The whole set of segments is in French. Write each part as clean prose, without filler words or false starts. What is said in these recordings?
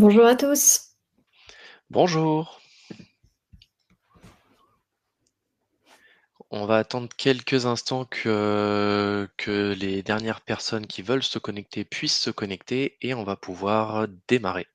Bonjour à tous. Bonjour, on va attendre quelques instants que les dernières personnes qui veulent se connecter puissent se connecter et on va pouvoir démarrer.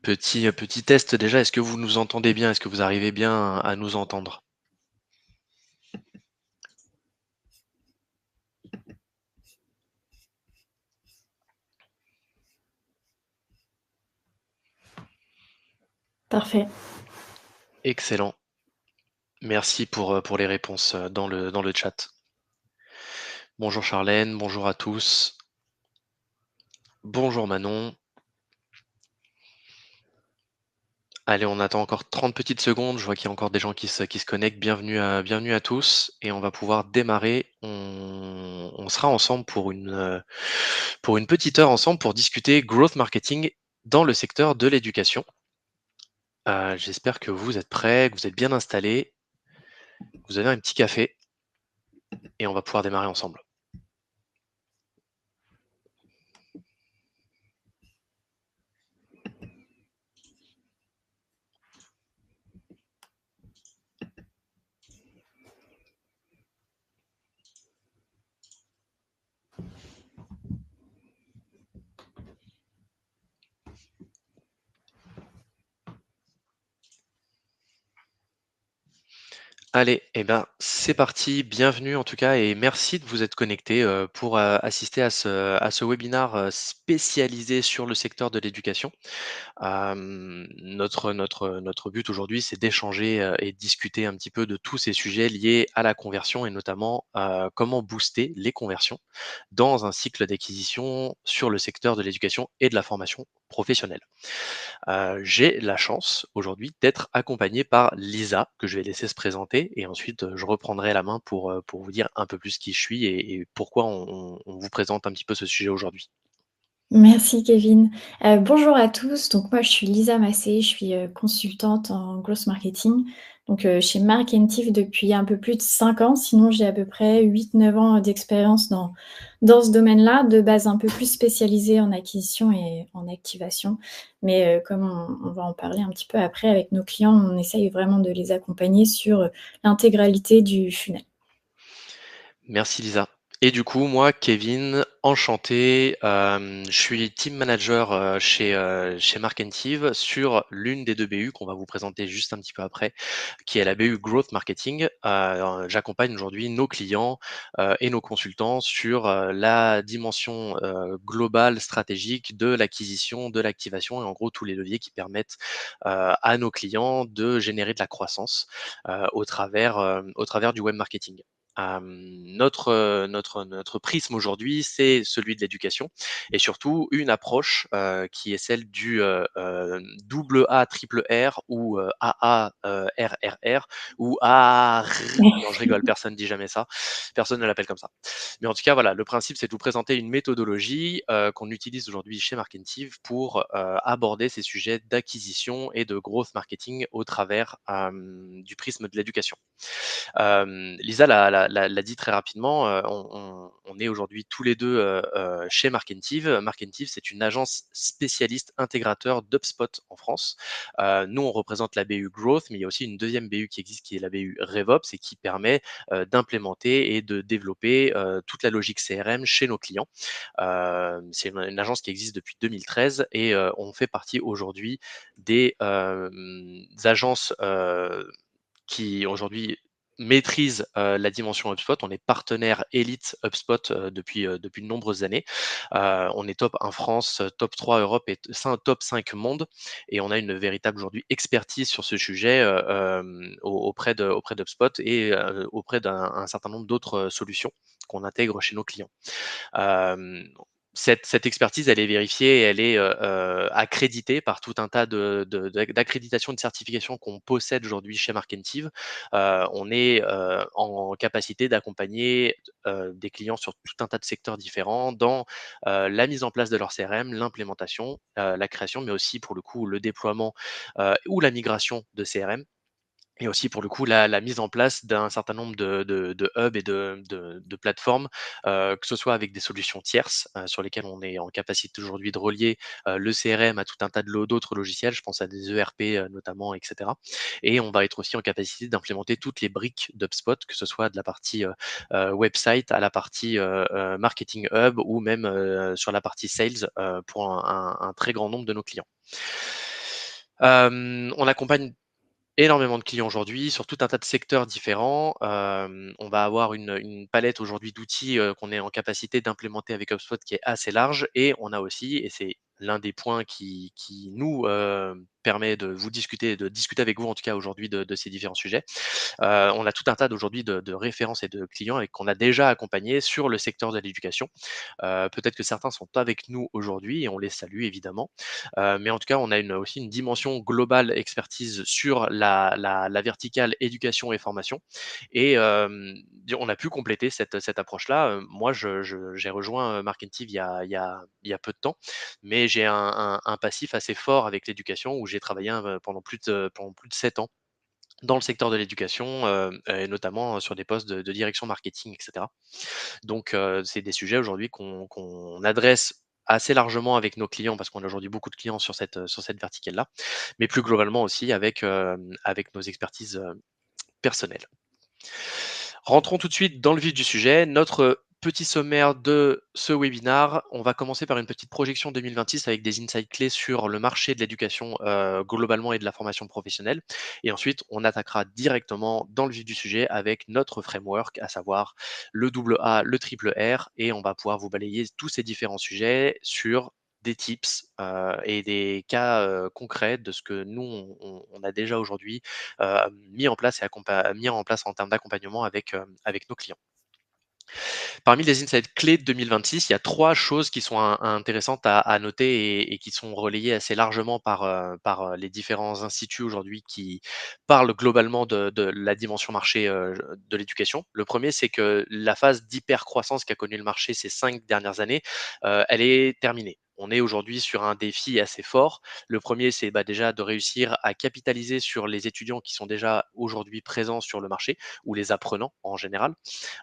Petit test déjà, est-ce que vous nous entendez bien? Est-ce que vous arrivez bien à nous entendre? Parfait. Excellent. Merci pour les réponses dans le chat. Bonjour Charlène, bonjour à tous. Bonjour Manon. Allez, on attend encore 30 petites secondes. Je vois qu'il y a encore des gens qui se connectent. Bienvenue à tous. Et on va pouvoir démarrer. On sera ensemble pour une petite heure ensemble pour discuter growth marketing dans le secteur de l'éducation. J'espère que vous êtes prêts, que vous êtes bien installés. Vous avez un petit café et on va pouvoir démarrer ensemble. Allez, eh ben, c'est parti. Bienvenue en tout cas et merci de vous être connectés pour assister à ce webinaire spécialisé sur le secteur de l'éducation. Notre but aujourd'hui, c'est d'échanger et de discuter un petit peu de tous ces sujets liés à la conversion et notamment comment booster les conversions dans un cycle d'acquisition sur le secteur de l'éducation et de la formation professionnelle. J'ai la chance aujourd'hui d'être accompagné par Lisa, que je vais laisser se présenter et ensuite je reprendrai la main pour vous dire un peu plus qui je suis et pourquoi on vous présente un petit peu ce sujet aujourd'hui. Merci Kevin. Bonjour à tous. Donc moi, je suis Lisa Massé, je suis, consultante en growth marketing, donc chez Mark Tive depuis un peu plus de 5 ans. Sinon, j'ai à peu près 8-9 ans d'expérience dans ce domaine-là, de base un peu plus spécialisée en acquisition et en activation. Mais comme on va en parler un petit peu après avec nos clients, on essaye vraiment de les accompagner sur l'intégralité du funnel. Merci Lisa. Et du coup, moi, Kevin, enchanté. Je suis team manager chez Mark sur l'une des deux BU qu'on va vous présenter juste un petit peu après, qui est la BU Growth Marketing. J'accompagne aujourd'hui nos clients et nos consultants sur la dimension globale stratégique de l'acquisition, de l'activation et en gros tous les leviers qui permettent à nos clients de générer de la croissance au travers du web marketing. Notre prisme aujourd'hui, c'est celui de l'éducation et surtout une approche qui est celle du double A triple R ou AA RRR ou A. Non, je rigole, personne ne dit jamais ça. Personne ne l'appelle comme ça. Mais en tout cas, voilà, le principe, c'est de vous présenter une méthodologie qu'on utilise aujourd'hui chez Marketive pour aborder ces sujets d'acquisition et de growth marketing au travers du prisme de l'éducation. Lisa l'a dit très rapidement, on est aujourd'hui tous les deux chez Markentive. Markentive, c'est une agence spécialiste intégrateur d'HubSpot en France. Nous, on représente la BU Growth, mais il y a aussi une deuxième BU qui existe, qui est la BU RevOps et qui permet d'implémenter et de développer toute la logique CRM chez nos clients. C'est une agence qui existe depuis 2013 et on fait partie aujourd'hui des agences qui aujourd'hui maîtrise la dimension HubSpot. On est partenaire élite HubSpot depuis de nombreuses années. On est top 1 France, top 3 Europe et top 5 monde. Et on a une véritable aujourd'hui expertise sur ce sujet auprès d'HubSpot et auprès d'un certain nombre d'autres solutions qu'on intègre chez nos clients. Euh, cette expertise, elle est vérifiée et elle est accréditée par tout un tas d'accréditations et de certifications qu'on possède aujourd'hui chez Markentive. On est en capacité d'accompagner des clients sur tout un tas de secteurs différents dans la mise en place de leur CRM, l'implémentation, la création, mais aussi pour le coup le déploiement ou la migration de CRM. Et aussi pour le coup la mise en place d'un certain nombre de hubs et de plateformes, que ce soit avec des solutions tierces, sur lesquelles on est en capacité aujourd'hui de relier, le CRM à tout un tas d'autres logiciels. Je pense à des ERP, notamment et cetera. Et on va être aussi en capacité d'implémenter toutes les briques d'HubSpot, que ce soit de la partie, website à la partie, marketing hub ou même, sur la partie sales, pour un très grand nombre de nos clients. On accompagne énormément de clients aujourd'hui sur tout un tas de secteurs différents. On va avoir une palette aujourd'hui d'outils qu'on est en capacité d'implémenter avec HubSpot qui est assez large. Et on a aussi, et c'est l'un des points qui nous permet de discuter avec vous en tout cas aujourd'hui de ces différents sujets. On a tout un tas d'aujourd'hui de références et de clients et qu'on a déjà accompagnés sur le secteur de l'éducation. Peut-être que certains sont avec nous aujourd'hui et on les salue évidemment. Mais en tout cas, on a aussi une dimension globale expertise sur la verticale éducation et formation. Et on a pu compléter cette approche-là. Moi, j'ai rejoint Marketive il y a peu de temps, mais j'ai un passif assez fort avec l'éducation où j'ai travaillé pendant plus de 7 ans dans le secteur de l'éducation, et notamment sur des postes de direction marketing et cetera. Donc c'est des sujets aujourd'hui qu'on adresse assez largement avec nos clients parce qu'on a aujourd'hui beaucoup de clients sur cette verticale-là, mais plus globalement aussi avec nos expertises, personnelles. Rentrons tout de suite dans le vif du sujet. Notre petit sommaire de ce webinar, on va commencer par une petite projection 2026 avec des insights clés sur le marché de l'éducation globalement et de la formation professionnelle. Et ensuite, on attaquera directement dans le vif du sujet avec notre framework, à savoir le double A, le triple R, et on va pouvoir vous balayer tous ces différents sujets sur des tips et des cas concrets de ce que nous, on a déjà aujourd'hui mis en place mis en place en termes d'accompagnement avec nos clients. Parmi les insights clés de 2026, il y a 3 choses qui sont intéressantes à noter et qui sont relayées assez largement par les différents instituts aujourd'hui qui parlent globalement de la dimension marché, de l'éducation. Le premier, c'est que la phase d'hypercroissance qu'a connue le marché ces 5 dernières années, elle est terminée. On est aujourd'hui sur un défi assez fort. Le premier, c'est, déjà de réussir à capitaliser sur les étudiants qui sont déjà aujourd'hui présents sur le marché ou les apprenants en général.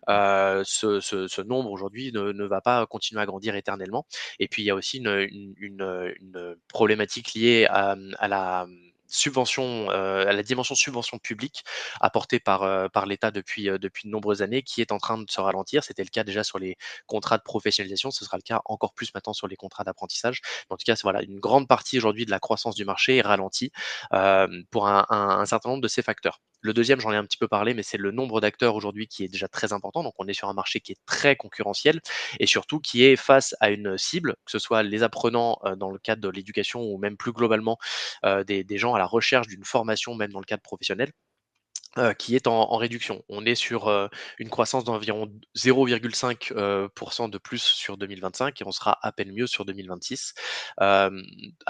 Ce nombre aujourd'hui ne va pas continuer à grandir éternellement. Et puis il y a aussi une problématique liée à la subvention, à la dimension subvention publique apportée par l'État depuis de nombreuses années, qui est en train de se ralentir. C'était le cas déjà sur les contrats de professionnalisation, ce sera le cas encore plus maintenant sur les contrats d'apprentissage. En tout cas, voilà, une grande partie aujourd'hui de la croissance du marché est ralentie pour un certain nombre de ces facteurs. Le deuxième, j'en ai un petit peu parlé, mais c'est le nombre d'acteurs aujourd'hui qui est déjà très important. Donc, on est sur un marché qui est très concurrentiel et surtout qui est face à une cible, que ce soit les apprenants dans le cadre de l'éducation ou même plus globalement des gens à la recherche d'une formation, même dans le cadre professionnel. Qui est en réduction. On est sur une croissance d'environ 0,5 de plus sur 2025 et on sera à peine mieux sur 2026. À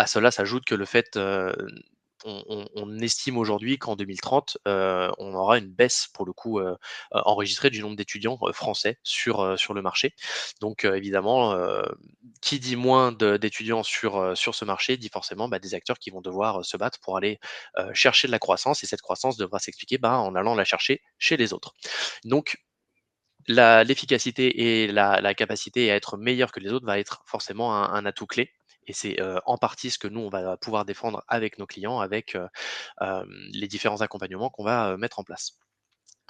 cela s'ajoute que le fait, on estime aujourd'hui qu'en 2030, on aura une baisse pour le coup enregistrée du nombre d'étudiants français sur le marché. Donc évidemment, qui dit moins d'étudiants sur ce marché dit forcément des acteurs qui vont devoir se battre pour aller chercher de la croissance et cette croissance devra s'expliquer en allant la chercher chez les autres. Donc l'efficacité et la capacité à être meilleur que les autres va être forcément un atout clé et c'est en partie ce que nous on va pouvoir défendre avec nos clients, avec les différents accompagnements qu'on va mettre en place.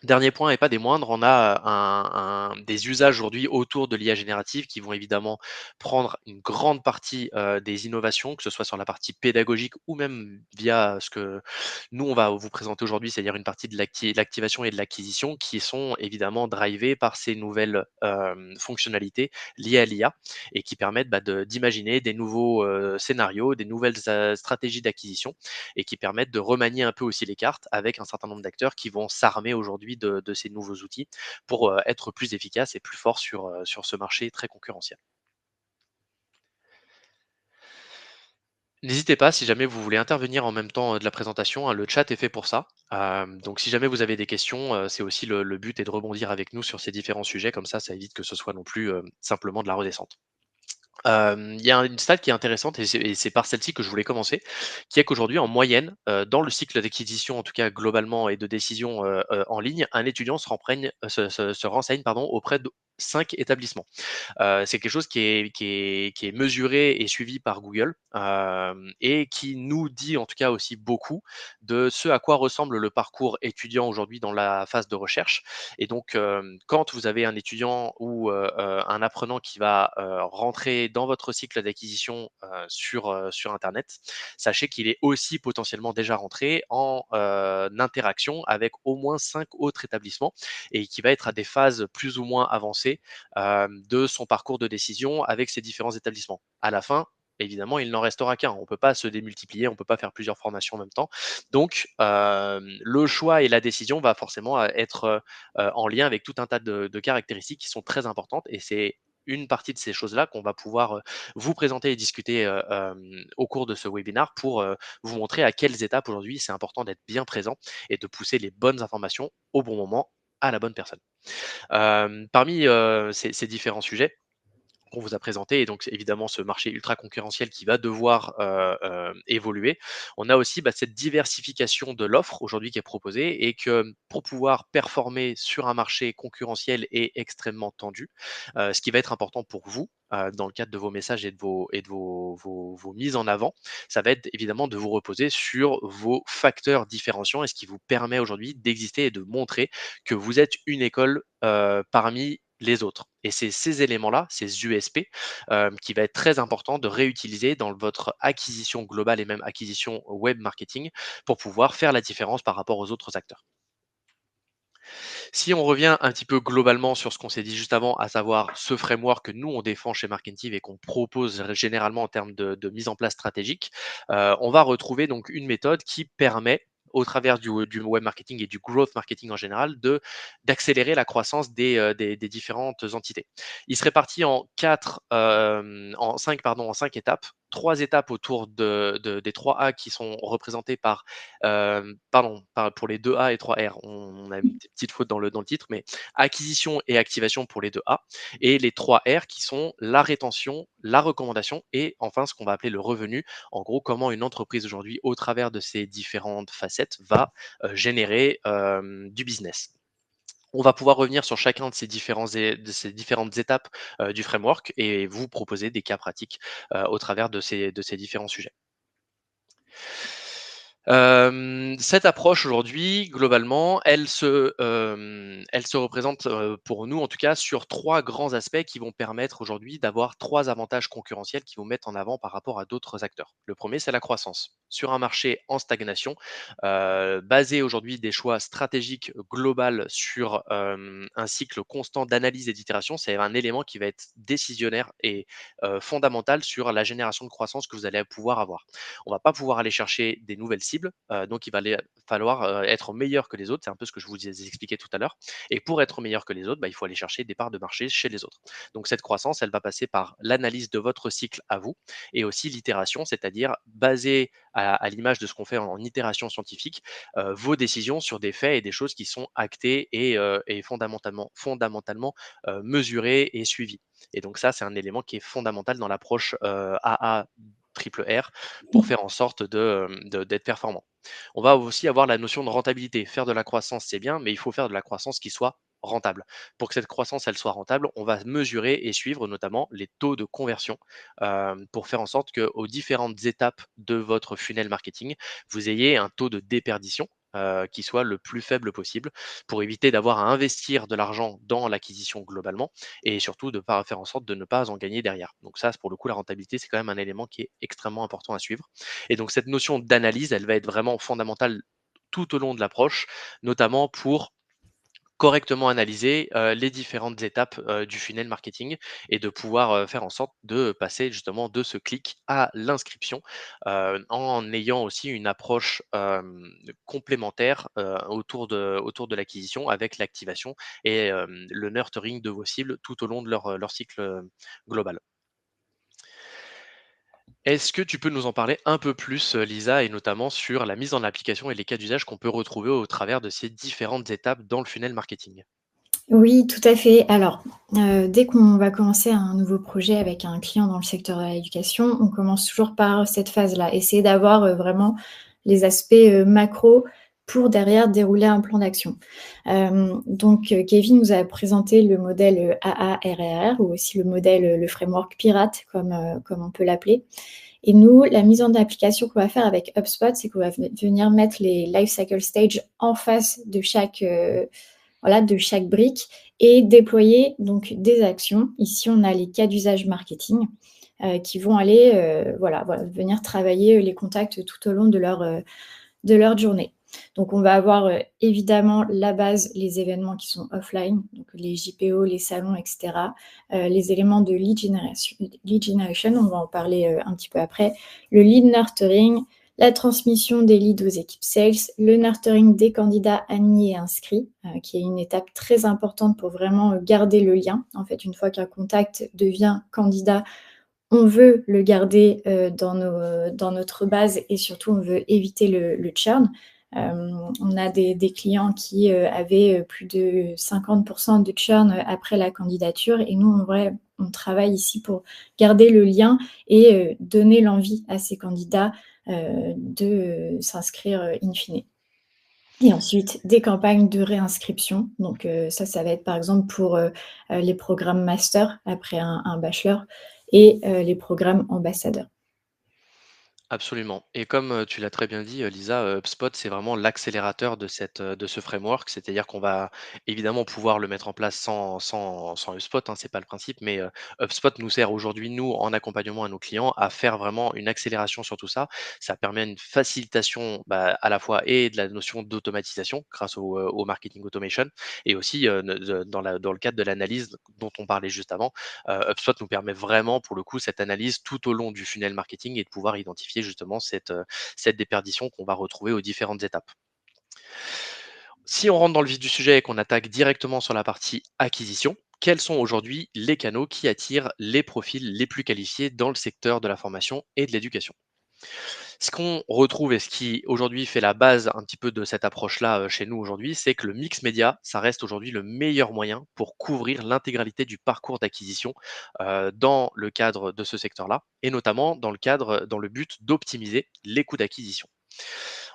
Dernier point et pas des moindres, on a des usages aujourd'hui autour de l'IA générative qui vont évidemment prendre une grande partie des innovations, que ce soit sur la partie pédagogique ou même via ce que nous on va vous présenter aujourd'hui, c'est-à-dire une partie de l'activation et de l'acquisition qui sont évidemment drivées par ces nouvelles fonctionnalités liées à l'IA et qui permettent d'imaginer des nouveaux scénarios, des nouvelles stratégies d'acquisition et qui permettent de remanier un peu aussi les cartes avec un certain nombre d'acteurs qui vont s'armer aujourd'hui de ces nouveaux outils pour être plus efficaces et plus forts sur ce marché très concurrentiel. N'hésitez pas, si jamais vous voulez intervenir en même temps de la présentation, hein, le chat est fait pour ça. Donc si jamais vous avez des questions, c'est aussi le but est de rebondir avec nous sur ces différents sujets, comme ça évite que ce soit non plus simplement de la redescente. Il y a une stat qui est intéressante et c'est par celle-ci que je voulais commencer, qui est qu'aujourd'hui, en moyenne, dans le cycle d'acquisition, en tout cas globalement et de décision, en ligne, un étudiant se renseigne pardon, auprès de 5 établissements. C'est quelque chose qui est mesuré et suivi par Google, et qui nous dit en tout cas aussi beaucoup de ce à quoi ressemble le parcours étudiant aujourd'hui dans la phase de recherche. Et donc, quand vous avez un étudiant ou un apprenant qui va rentrer dans votre cycle d'acquisition sur Internet, sachez qu'il est aussi potentiellement déjà rentré en interaction avec au moins 5 autres établissements et qui va être à des phases plus ou moins avancées de son parcours de décision avec ces différents établissements. À la fin, évidemment, il n'en restera qu'un. On ne peut pas se démultiplier, on ne peut pas faire plusieurs formations en même temps. Donc, le choix et la décision va forcément être en lien avec tout un tas de caractéristiques qui sont très importantes et c'est une partie de ces choses-là qu'on va pouvoir vous présenter et discuter au cours de ce webinaire pour vous montrer à quelles étapes aujourd'hui c'est important d'être bien présent et de pousser les bonnes informations au bon moment à la bonne personne. Parmi ces différents sujets qu'on vous a présentés et donc évidemment ce marché ultra concurrentiel qui va devoir évoluer, on a aussi cette diversification de l'offre aujourd'hui qui est proposée et que pour pouvoir performer sur un marché concurrentiel et extrêmement tendu, ce qui va être important pour vous dans le cadre de vos messages et de vos mises en avant, ça va être évidemment de vous reposer sur vos facteurs différenciants et ce qui vous permet aujourd'hui d'exister et de montrer que vous êtes une école parmi les autres. Et c'est ces éléments-là, ces USP, qui va être très important de réutiliser dans votre acquisition globale et même acquisition web marketing pour pouvoir faire la différence par rapport aux autres acteurs. Si on revient un petit peu globalement sur ce qu'on s'est dit juste avant, à savoir ce framework que nous on défend chez Marketing et qu'on propose généralement en termes de mise en place stratégique, on va retrouver donc une méthode qui permet au travers du web marketing et du growth marketing en général, d'accélérer la croissance des différentes entités. Il se répartit en 5 pardon, en 5 étapes. 3 étapes autour des 3 A qui sont représentés par pardon, pour les 2 A et 3 R, on a une petite faute dans le titre, mais acquisition et activation pour les 2 A et les 3 R qui sont la rétention, la recommandation et enfin ce qu'on va appeler le revenu. En gros, comment une entreprise aujourd'hui, au travers de ces différentes facettes, va générer du business. On va pouvoir revenir sur chacun de ces différentes étapes du framework et vous proposer des cas pratiques au travers de ces différents sujets. Cette approche aujourd'hui, globalement, elle se représente, pour nous en tout cas, sur 3 grands aspects qui vont permettre aujourd'hui d'avoir 3 avantages concurrentiels qui vont mettre en avant par rapport à d'autres acteurs. Le premier, c'est la croissance. Sur un marché en stagnation, basé aujourd'hui des choix stratégiques global sur, un cycle constant d'analyse et d'itération, c'est un élément qui va être décisionnaire et fondamental sur la génération de croissance que vous allez pouvoir avoir. On va pas pouvoir aller chercher des nouvelles cibles, donc il va falloir être meilleur que les autres. C'est un peu ce que je vous ai expliqué tout à l'heure. Et pour être meilleur que les autres, il faut aller chercher des parts de marché chez les autres. Donc cette croissance, elle va passer par l'analyse de votre cycle à vous et aussi l'itération, c'est-à-dire basée à l'image de ce qu'on fait en itération scientifique, vos décisions sur des faits et des choses qui sont actées et fondamentalement mesurées et suivies. Et donc ça, c'est un élément qui est fondamental dans l'approche AA triple R pour faire en sorte d'être performant. On va aussi avoir la notion de rentabilité. Faire de la croissance, c'est bien, mais il faut faire de la croissance qui soit rentable. Pour que cette croissance elle soit rentable, on va mesurer et suivre notamment les taux de conversion pour faire en sorte qu'aux différentes étapes de votre funnel marketing, vous ayez un taux de déperdition qui soit le plus faible possible pour éviter d'avoir à investir de l'argent dans l'acquisition globalement et surtout de pas faire en sorte de ne pas en gagner derrière. Donc ça, pour le coup, la rentabilité, c'est quand même un élément qui est extrêmement important à suivre. Et donc cette notion d'analyse, elle va être vraiment fondamentale tout au long de l'approche, notamment pour correctement analyser, les différentes étapes, du funnel marketing et de pouvoir, faire en sorte de passer justement de ce clic à l'inscription, en ayant aussi une approche, complémentaire, autour de l'acquisition avec l'activation et le nurturing de vos cibles tout au long de leur cycle, global. Est-ce que tu peux nous en parler un peu plus, Lisa, et notamment sur la mise en application et les cas d'usage qu'on peut retrouver au travers de ces différentes étapes dans le funnel marketing? Oui, tout à fait. Alors, dès qu'on va commencer un nouveau projet avec un client dans le secteur de l'éducation, on commence toujours par cette phase-là. Essayer d'avoir, vraiment les aspects, macro pour derrière dérouler un plan d'action. Donc, Kevin nous a présenté le modèle, AARRR ou aussi le modèle, le framework pirate comme on peut l'appeler. Et nous, la mise en application qu'on va faire avec HubSpot, c'est qu'on va venir mettre les life cycle stage en face de chaque brique et déployer donc des actions. Ici, on a les cas d'usage marketing qui vont aller venir travailler les contacts tout au long de leur journée. Donc, on va avoir évidemment la base, les événements qui sont offline, donc les JPO, les salons, etc. Les éléments de lead generation, on va en parler un petit peu après. Le lead nurturing, la transmission des leads aux équipes sales, le nurturing des candidats admis et inscrits, qui est une étape très importante pour vraiment garder le lien. En fait, une fois qu'un contact devient candidat, on veut le garder dans notre base et surtout, on veut éviter le churn. On a des clients qui avaient plus de 50% de churn après la candidature et nous, en vrai, on travaille ici pour garder le lien et donner l'envie à ces candidats de s'inscrire in fine. Et ensuite, des campagnes de réinscription. Donc ça va être par exemple pour les programmes master après un bachelor et les programmes ambassadeurs. Absolument, et comme, tu l'as très bien dit, Lisa, HubSpot, c'est vraiment l'accélérateur de ce framework. C'est-à-dire qu'on va évidemment pouvoir le mettre en place sans HubSpot, hein, c'est pas le principe, mais, HubSpot nous sert aujourd'hui, nous, en accompagnement à nos clients, à faire vraiment une accélération sur tout ça. Ça permet une facilitation, bah, à la fois et de la notion d'automatisation grâce au marketing automation et aussi, ne de dans le cadre de l'analyse dont on parlait juste avant. HubSpot nous permet vraiment, pour le coup, cette analyse tout au long du funnel marketing et de pouvoir identifier justement cette déperdition qu'on va retrouver aux différentes étapes. Si on rentre dans le vif du sujet et qu'on attaque directement sur la partie acquisition, quels sont aujourd'hui les canaux qui attirent les profils les plus qualifiés dans le secteur de la formation et de l'éducation? Ce qu'on retrouve et ce qui aujourd'hui fait la base un petit peu de cette approche-là, chez nous aujourd'hui, c'est que le mix média, ça reste aujourd'hui le meilleur moyen pour couvrir l'intégralité du parcours d'acquisition, dans le cadre de ce secteur-là et notamment dans le but d'optimiser les coûts d'acquisition.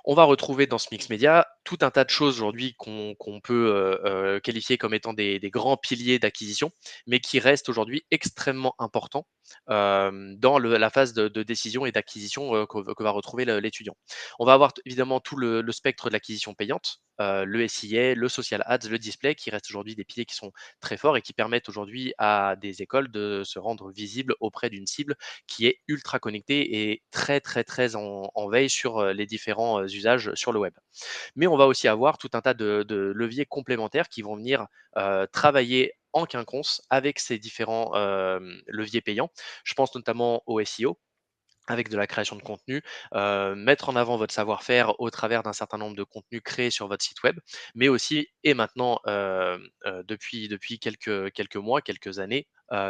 On va retrouver dans ce mix média tout un tas de choses aujourd'hui qu'on peut qualifier comme étant des grands piliers d'acquisition, mais qui restent aujourd'hui extrêmement importants dans la phase de décision et d'acquisition que va retrouver l'étudiant. On va avoir évidemment tout le spectre de l'acquisition payante, le SIA, le social ads, le display, qui restent aujourd'hui des piliers qui sont très forts et qui permettent aujourd'hui à des écoles de se rendre visibles auprès d'une cible qui est ultra connectée et très très très en veille sur les différents usages sur le web. Mais on va aussi avoir tout un tas de leviers complémentaires qui vont venir travailler en quinconce avec ces différents leviers payants. Je pense notamment au SEO, avec de la création de contenu, mettre en avant votre savoir-faire au travers d'un certain nombre de contenus créés sur votre site web, mais aussi et maintenant, depuis quelques mois, quelques années,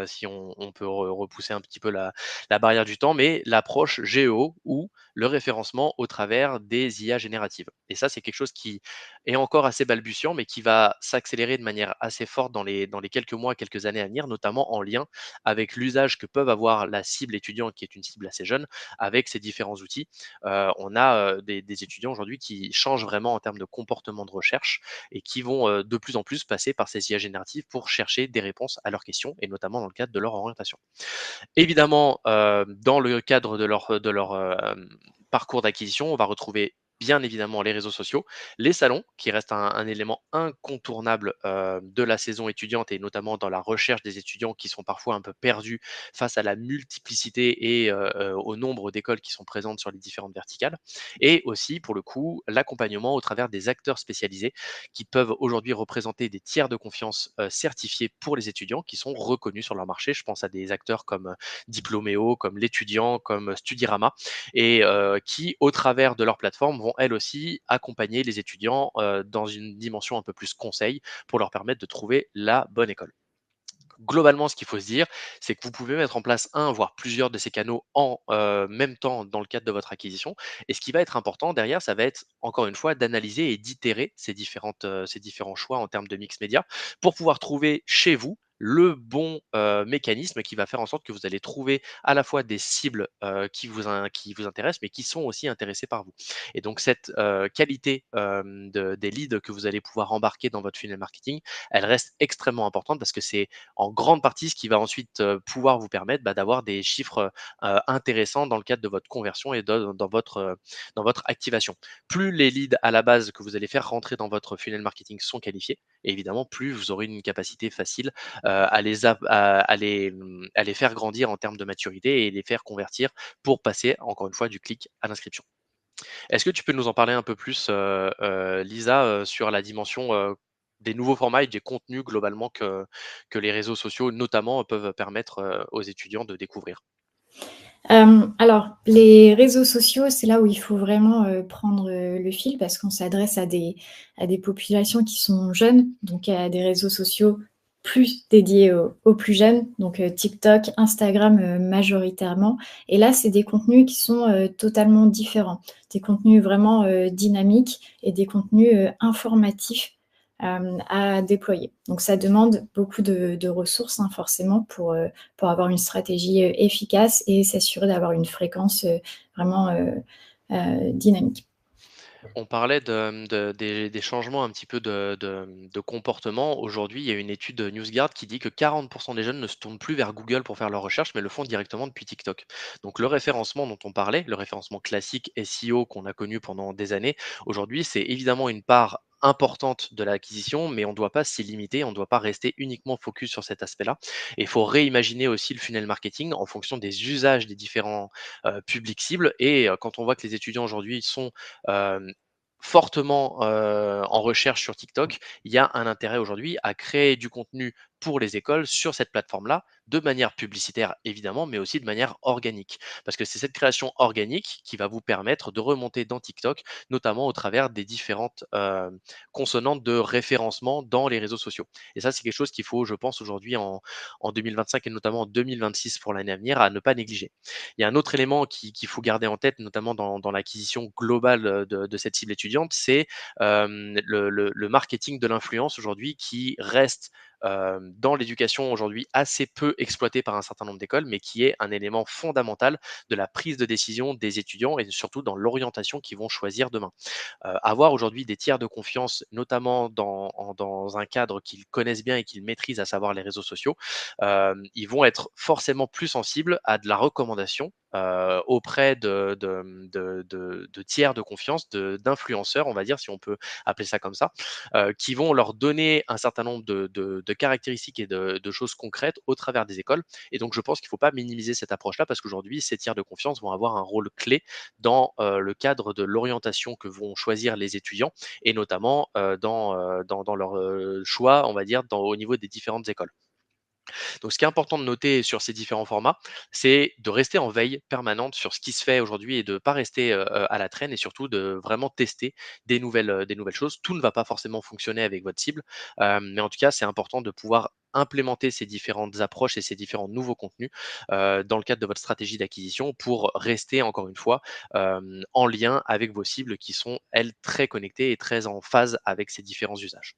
si on peut repousser un petit peu la barrière du temps, mais l'approche GEO ou le référencement au travers des IA génératives. Et ça, c'est quelque chose qui est encore assez balbutiant, mais qui va s'accélérer de manière assez forte dans les quelques mois, quelques années à venir, notamment en lien avec l'usage que peuvent avoir la cible étudiante, qui est une cible assez jeune, avec ces différents outils. On a des étudiants aujourd'hui qui changent vraiment en termes de comportement de recherche et qui vont de plus en plus passer par ces IA génératives pour chercher des réponses à leurs questions et notamment dans le cadre de leur orientation. Évidemment, dans le cadre de leur parcours d'acquisition, on va retrouver bien évidemment les réseaux sociaux, les salons qui restent un élément incontournable, de la saison étudiante et notamment dans la recherche des étudiants qui sont parfois un peu perdus face à la multiplicité et au nombre d'écoles qui sont présentes sur les différentes verticales. Et aussi, pour le coup, l'accompagnement au travers des acteurs spécialisés qui peuvent aujourd'hui représenter des tiers de confiance, certifiés pour les étudiants qui sont reconnus sur leur marché. Je pense à des acteurs comme, Diplôméo, comme L'Étudiant, comme Studirama et qui, au travers de leur plateforme, vont elles aussi accompagner les étudiants, dans une dimension un peu plus conseil pour leur permettre de trouver la bonne école. Globalement, ce qu'il faut se dire, c'est que vous pouvez mettre en place un, voire plusieurs de ces canaux en même temps dans le cadre de votre acquisition. Et ce qui va être important derrière, ça va être encore une fois d'analyser et d'itérer ces différents choix en termes de mix média pour pouvoir trouver chez vous le bon mécanisme qui va faire en sorte que vous allez trouver à la fois des cibles qui vous intéressent, mais qui sont aussi intéressées par vous. Et donc cette qualité des leads que vous allez pouvoir embarquer dans votre funnel marketing, elle reste extrêmement importante parce que c'est en grande partie ce qui va ensuite pouvoir vous permettre d'avoir des chiffres intéressants dans le cadre de votre conversion et dans votre activation. Plus les leads à la base que vous allez faire rentrer dans votre funnel marketing sont qualifiés, et évidemment, plus vous aurez une capacité facile à les faire grandir en termes de maturité et les faire convertir pour passer, encore une fois, du clic à l'inscription. Est-ce que tu peux nous en parler un peu plus, Lisa, sur la dimension, des nouveaux formats et des contenus globalement que les réseaux sociaux notamment peuvent permettre, aux étudiants de découvrir? Alors les réseaux sociaux, c'est là où il faut vraiment, prendre, le fil parce qu'on s'adresse à des populations qui sont jeunes, donc à des réseaux sociaux plus dédiés aux plus jeunes, donc TikTok, Instagram, majoritairement et là, c'est des contenus qui sont, totalement différents. Des contenus vraiment, dynamiques et des contenus, informatifs, à déployer. Donc ça demande beaucoup de ressources, hein, forcément pour avoir une stratégie, efficace et s'assurer d'avoir une fréquence, vraiment, dynamique. On parlait des changements un petit peu de comportement. Aujourd'hui, il y a une étude NewsGuard qui dit que 40 des jeunes ne se tournent plus vers Google pour faire leurs recherches, mais le font directement depuis TikTok. Donc le référencement dont on parlait, le référencement classique SEO qu'on a connu pendant des années, aujourd'hui, c'est évidemment une part importante de l'acquisition, mais on ne doit pas s'y limiter, on ne doit pas rester uniquement focus sur cet aspect-là. Et il faut réimaginer aussi le funnel marketing en fonction des usages des différents publics cibles. Et quand on voit que les étudiants aujourd'hui sont euh, fortement en recherche sur TikTok, il y a un intérêt aujourd'hui à créer du contenu pour les écoles sur cette plateforme-là, de manière publicitaire évidemment, mais aussi de manière organique. Parce que c'est cette création organique qui va vous permettre de remonter dans TikTok, notamment au travers des différentes consonantes de référencement dans les réseaux sociaux. Et ça, c'est quelque chose qu'il faut, je pense, aujourd'hui en 2025 et notamment en 2026 pour l'année à venir, à ne pas négliger. Il y a un autre élément qu'il faut garder en tête, notamment dans l'acquisition globale de cette cible étudiante, c'est le marketing de l'influence aujourd'hui qui reste dans l'éducation aujourd'hui assez peu exploité par un certain nombre d'écoles, mais qui est un élément fondamental de la prise de décision des étudiants et surtout dans l'orientation qu'ils vont choisir demain. Avoir aujourd'hui des tiers de confiance, notamment dans un cadre qu'ils connaissent bien et qu'ils maîtrisent, à savoir les réseaux sociaux, ils vont être forcément plus sensibles à de la recommandation auprès de tiers de confiance, d'influenceurs, on va dire, si on peut appeler ça comme ça, qui vont leur donner un certain nombre de caractéristiques et de choses concrètes au travers des écoles. Et donc, je pense qu'il ne faut pas minimiser cette approche-là parce qu'aujourd'hui, ces tiers de confiance vont avoir un rôle clé dans le cadre de l'orientation que vont choisir les étudiants et notamment dans leur choix, on va dire, au niveau des différentes écoles. Donc, ce qui est important de noter sur ces différents formats, c'est de rester en veille permanente sur ce qui se fait aujourd'hui et de ne pas rester à la traîne et surtout de vraiment tester des nouvelles choses. Tout ne va pas forcément fonctionner avec votre cible, mais en tout cas, c'est important de pouvoir implémenter ces différentes approches et ces différents nouveaux contenus dans le cadre de votre stratégie d'acquisition pour rester, encore une fois, en lien avec vos cibles qui sont, elles, très connectées et très en phase avec ces différents usages.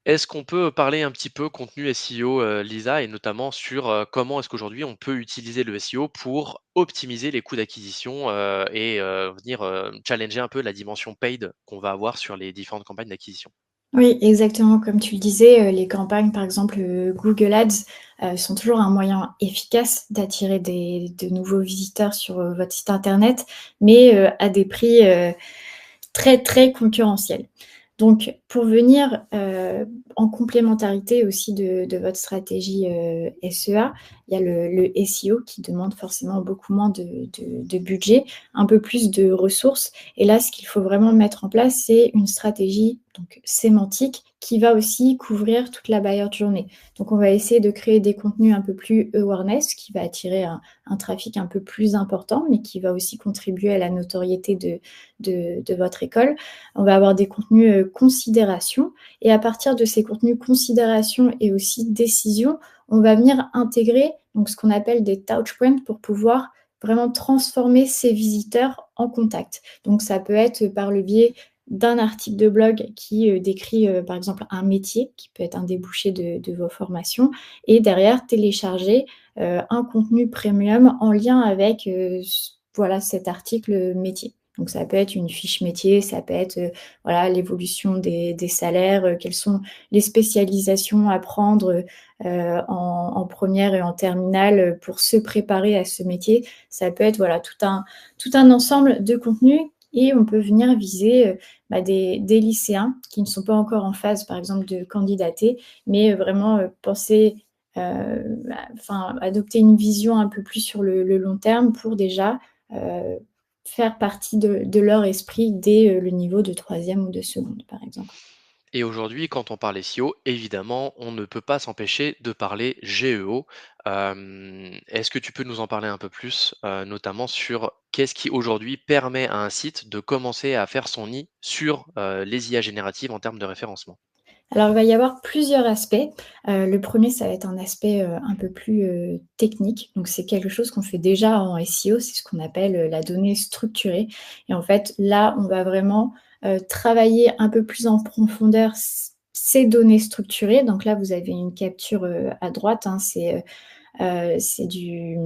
Est-ce qu'on peut parler un petit peu contenu SEO, Lisa, et notamment sur, comment est-ce qu'aujourd'hui on peut utiliser le SEO pour optimiser les coûts d'acquisition, et venir, challenger un peu la dimension paid qu'on va avoir sur les différentes campagnes d'acquisition? Oui, exactement comme tu le disais, les campagnes par exemple, Google Ads, sont toujours un moyen efficace d'attirer de nouveaux visiteurs sur, votre site internet, mais, à des prix, très, très concurrentiels. Donc pour venir, en complémentarité aussi de votre stratégie, SEA, il y a le SEO qui demande forcément beaucoup moins de budget, un peu plus de ressources et là, ce qu'il faut vraiment mettre en place, c'est une stratégie donc sémantique qui va aussi couvrir toute la buyer journey. Donc on va essayer de créer des contenus un peu plus awareness qui va attirer un trafic un peu plus important, mais qui va aussi contribuer à la notoriété de votre école. On va avoir des contenus considération et à partir de ces contenus considération et aussi décision, on va venir intégrer donc ce qu'on appelle des touch points pour pouvoir vraiment transformer ces visiteurs en contact. Donc ça peut être par le biais d'un article de blog qui décrit par exemple un métier qui peut être un débouché de vos formations et derrière télécharger un contenu premium en lien avec voilà cet article métier. Donc ça peut être une fiche métier, ça peut être, voilà l'évolution des salaires, quelles sont les spécialisations à prendre, en 1re et en terminale, pour se préparer à ce métier. Ça peut être voilà tout un ensemble de contenus et on peut venir viser, bah, des lycéens qui ne sont pas encore en phase, par exemple, de candidater, mais vraiment, penser, enfin adopter une vision un peu plus sur le long terme pour déjà, heu, faire partie de leur esprit dès, le niveau de 3e ou de seconde, par exemple. Et aujourd'hui, quand on parle SEO, évidemment, on ne peut pas s'empêcher de parler GEO. Est-ce que tu peux nous en parler un peu plus, notamment sur qu'est-ce qui aujourd'hui permet à un site de commencer à faire son nid sur, les IA génératives en termes de référencement? Alors, il va y avoir plusieurs aspects. Le premier ça va être un aspect, un peu plus, technique. Donc c'est quelque chose qu'on fait déjà en SEO, c'est ce qu'on appelle, la donnée structurée et en fait, là, on va vraiment, travailler un peu plus en profondeur ces données structurées. Donc là, vous avez une capture, à droite, hein, c'est du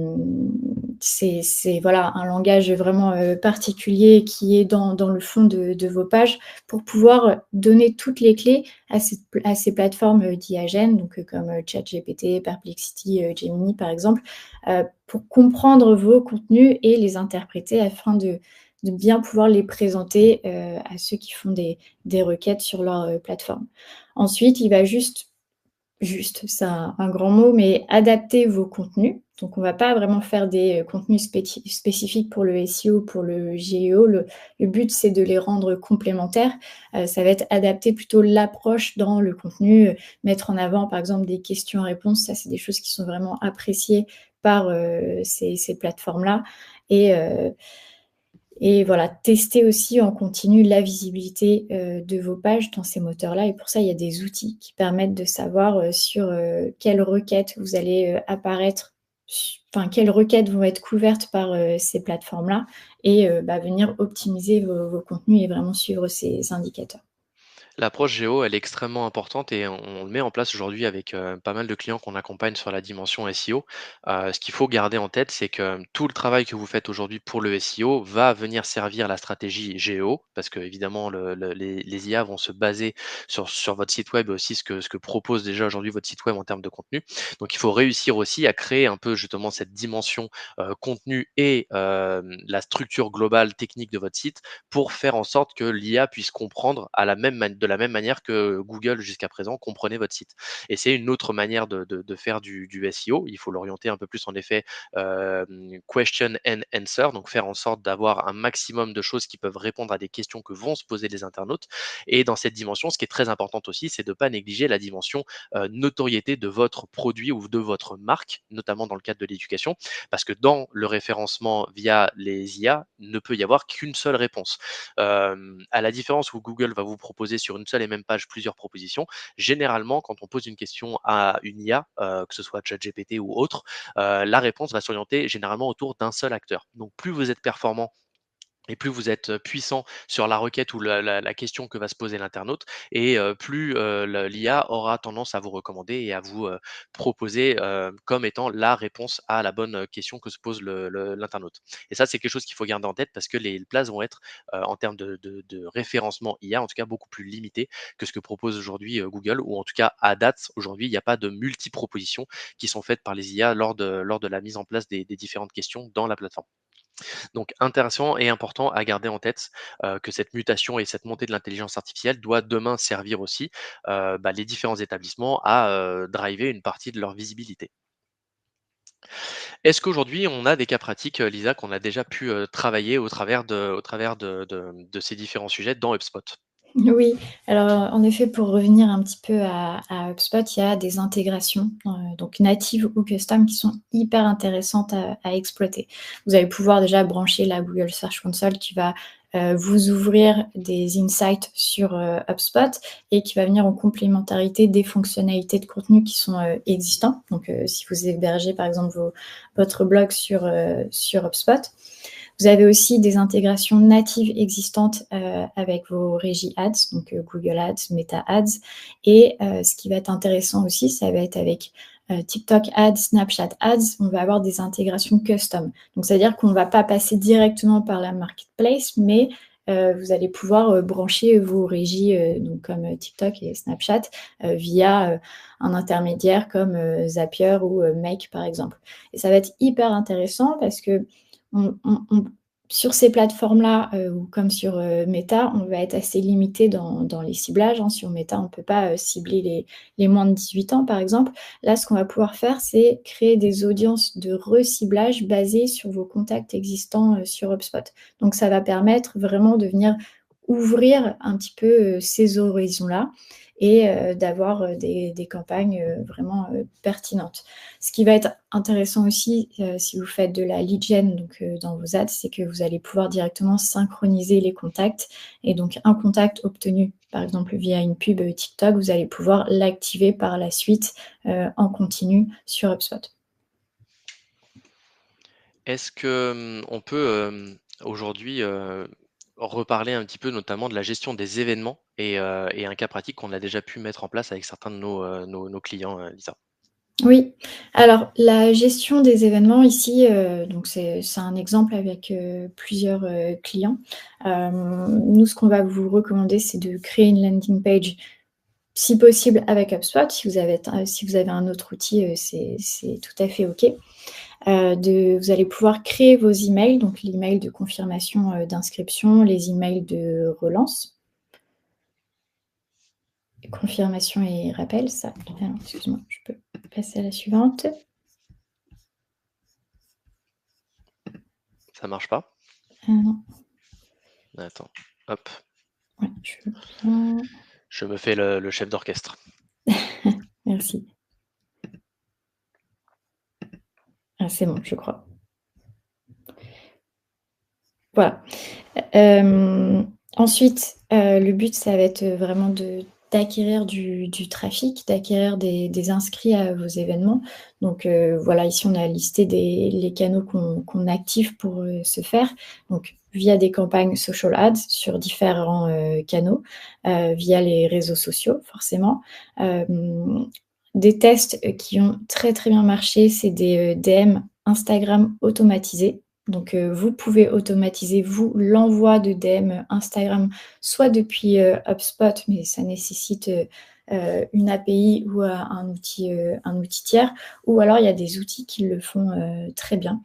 c'est voilà, un langage vraiment, particulier qui est dans le fond de vos pages pour pouvoir donner toutes les clés à ces plateformes, d'IA donc comme, ChatGPT, Perplexity, Gemini par exemple, pour comprendre vos contenus et les interpréter afin de bien pouvoir les présenter, à ceux qui font des requêtes sur leur, plateforme. Ensuite, il va juste, c'est un grand mot, mais adapter vos contenus. Donc on va pas vraiment faire des, contenus spécifiques pour le SEO, pour le GEO. Le but, c'est de les rendre complémentaires. Ça va être adapter plutôt l'approche dans le contenu, mettre en avant, par exemple, des questions-réponses. Ça, c'est des choses qui sont vraiment appréciées par, ces plateformes-là et voilà, tester aussi en continu la visibilité, de vos pages dans ces moteurs-là et pour ça, il y a des outils qui permettent de savoir, sur, quelles requêtes vous allez, apparaître enfin, quelles requêtes vont être couvertes par, ces plateformes-là et bah, venir optimiser vos contenus et vraiment suivre ces indicateurs. L'approche géo, elle est extrêmement importante et on le met en place aujourd'hui avec pas mal de clients qu'on accompagne sur la dimension SEO. Ce qu'il faut garder en tête, c'est que tout le travail que vous faites aujourd'hui pour le SEO va venir servir la stratégie géo, parce que évidemment les IA vont se baser sur votre site web et aussi ce que propose déjà aujourd'hui votre site web en termes de contenu. Donc il faut réussir aussi à créer un peu justement cette dimension contenu et la structure globale technique de votre site pour faire en sorte que l'IA puisse comprendre de la même manière que Google jusqu'à présent comprenait votre site. Et c'est une autre manière de faire du SEO. Il faut l'orienter un peu plus en effet question and answer, donc faire en sorte d'avoir un maximum de choses qui peuvent répondre à des questions que vont se poser les internautes. Et dans cette dimension, ce qui est très important aussi, c'est de ne pas négliger la dimension notoriété de votre produit ou de votre marque, notamment dans le cadre de l'éducation, parce que dans le référencement via les IA, ne peut y avoir qu'une seule réponse. À la différence où Google va vous proposer sur une seule et même page plusieurs propositions, généralement, quand on pose une question à une IA, que ce soit ChatGPT ou autre, la réponse va s'orienter généralement autour d'un seul acteur. Donc plus vous êtes performant Et plus vous êtes puissant sur la requête ou la question que va se poser l'internaute et plus l'IA aura tendance à vous recommander et à vous proposer comme étant la réponse à la bonne question que se pose l'internaute. Et ça, c'est quelque chose qu'il faut garder en tête parce que les places vont être en termes de référencement IA, en tout cas beaucoup plus limitées que ce que propose aujourd'hui Google, ou en tout cas à date, aujourd'hui, il n'y a pas de multi-propositions qui sont faites par les IA lors de la mise en place des différentes questions dans la plateforme. Donc intéressant et important à garder en tête, que cette mutation et cette montée de l'intelligence artificielle doit demain servir aussi, les différents établissements à, driver une partie de leur visibilité. Est-ce qu'aujourd'hui on a des cas pratiques, Lisa, qu'on a déjà pu, travailler au travers de ces différents sujets dans HubSpot? Oui, alors, en effet, pour revenir un petit peu à HubSpot, il y a des intégrations, donc natives ou custom qui sont hyper intéressantes à exploiter. Vous allez pouvoir déjà brancher la Google Search Console qui va, vous ouvrir des insights sur, HubSpot et qui va venir en complémentarité des fonctionnalités de contenu qui sont, existants. Donc, si vous hébergez par exemple votre blog sur HubSpot. Vous avez aussi des intégrations natives existantes avec vos régies ads, donc Google Ads, Meta Ads. Et ce qui va être intéressant aussi, ça va être avec TikTok Ads, Snapchat Ads, on va avoir des intégrations custom. Donc, c'est-à-dire qu'on ne va pas passer directement par la marketplace, mais vous allez pouvoir brancher vos régies, donc comme TikTok et Snapchat, via un intermédiaire comme Zapier ou Make, par exemple. Et ça va être hyper intéressant parce que sur ces plateformes-là, ou comme sur, Meta, on va être assez limité dans les ciblages, hein. Sur Meta, on ne peut pas, cibler les moins de 18 ans, par exemple. Là, ce qu'on va pouvoir faire, c'est créer des audiences de reciblage basées sur vos contacts existants, sur HubSpot. Donc ça va permettre vraiment de venir ouvrir un petit peu, ces horizons-là et d'avoir, des campagnes, vraiment, pertinentes. Ce qui va être intéressant aussi, si vous faites de la lead gen, donc dans vos ads, c'est que vous allez pouvoir directement synchroniser les contacts et donc un contact obtenu, par exemple via une pub, TikTok, vous allez pouvoir l'activer par la suite, en continu sur HubSpot. Est-ce que, on peut, aujourd'hui, reparler un petit peu notamment de la gestion des événements et un cas pratique qu'on a déjà pu mettre en place avec certains de nos clients, Lisa? Oui, alors la gestion des événements ici, donc c'est un exemple avec, plusieurs, clients. Nous, ce qu'on va vous recommander, c'est de créer une landing page, si possible avec HubSpot. Si vous avez un autre outil, c'est tout à fait OK. Vous allez pouvoir créer vos emails, donc l'email de confirmation, d'inscription, les emails de relance, confirmation et rappel, ça. Alors excuse-moi, je peux passer à la suivante. Ça marche pas? Non, Attends, hop, ouais, je veux bien. je me fais le chef d'orchestre. Merci. Ah, c'est bon, je crois. Voilà. Ensuite, le but, ça va être vraiment d'acquérir du trafic, d'acquérir des inscrits à vos événements. Donc, voilà, ici, on a listé les canaux qu'on active pour, ce faire. Donc, via des campagnes social ads sur différents, canaux, via les réseaux sociaux, forcément. Des tests, qui ont très, très bien marché, c'est des, DM Instagram automatisés. Donc, vous pouvez automatiser, vous, l'envoi de DM Instagram, soit depuis, HubSpot, mais ça nécessite, une API ou, un outil tiers, ou alors il y a des outils qui le font, très bien.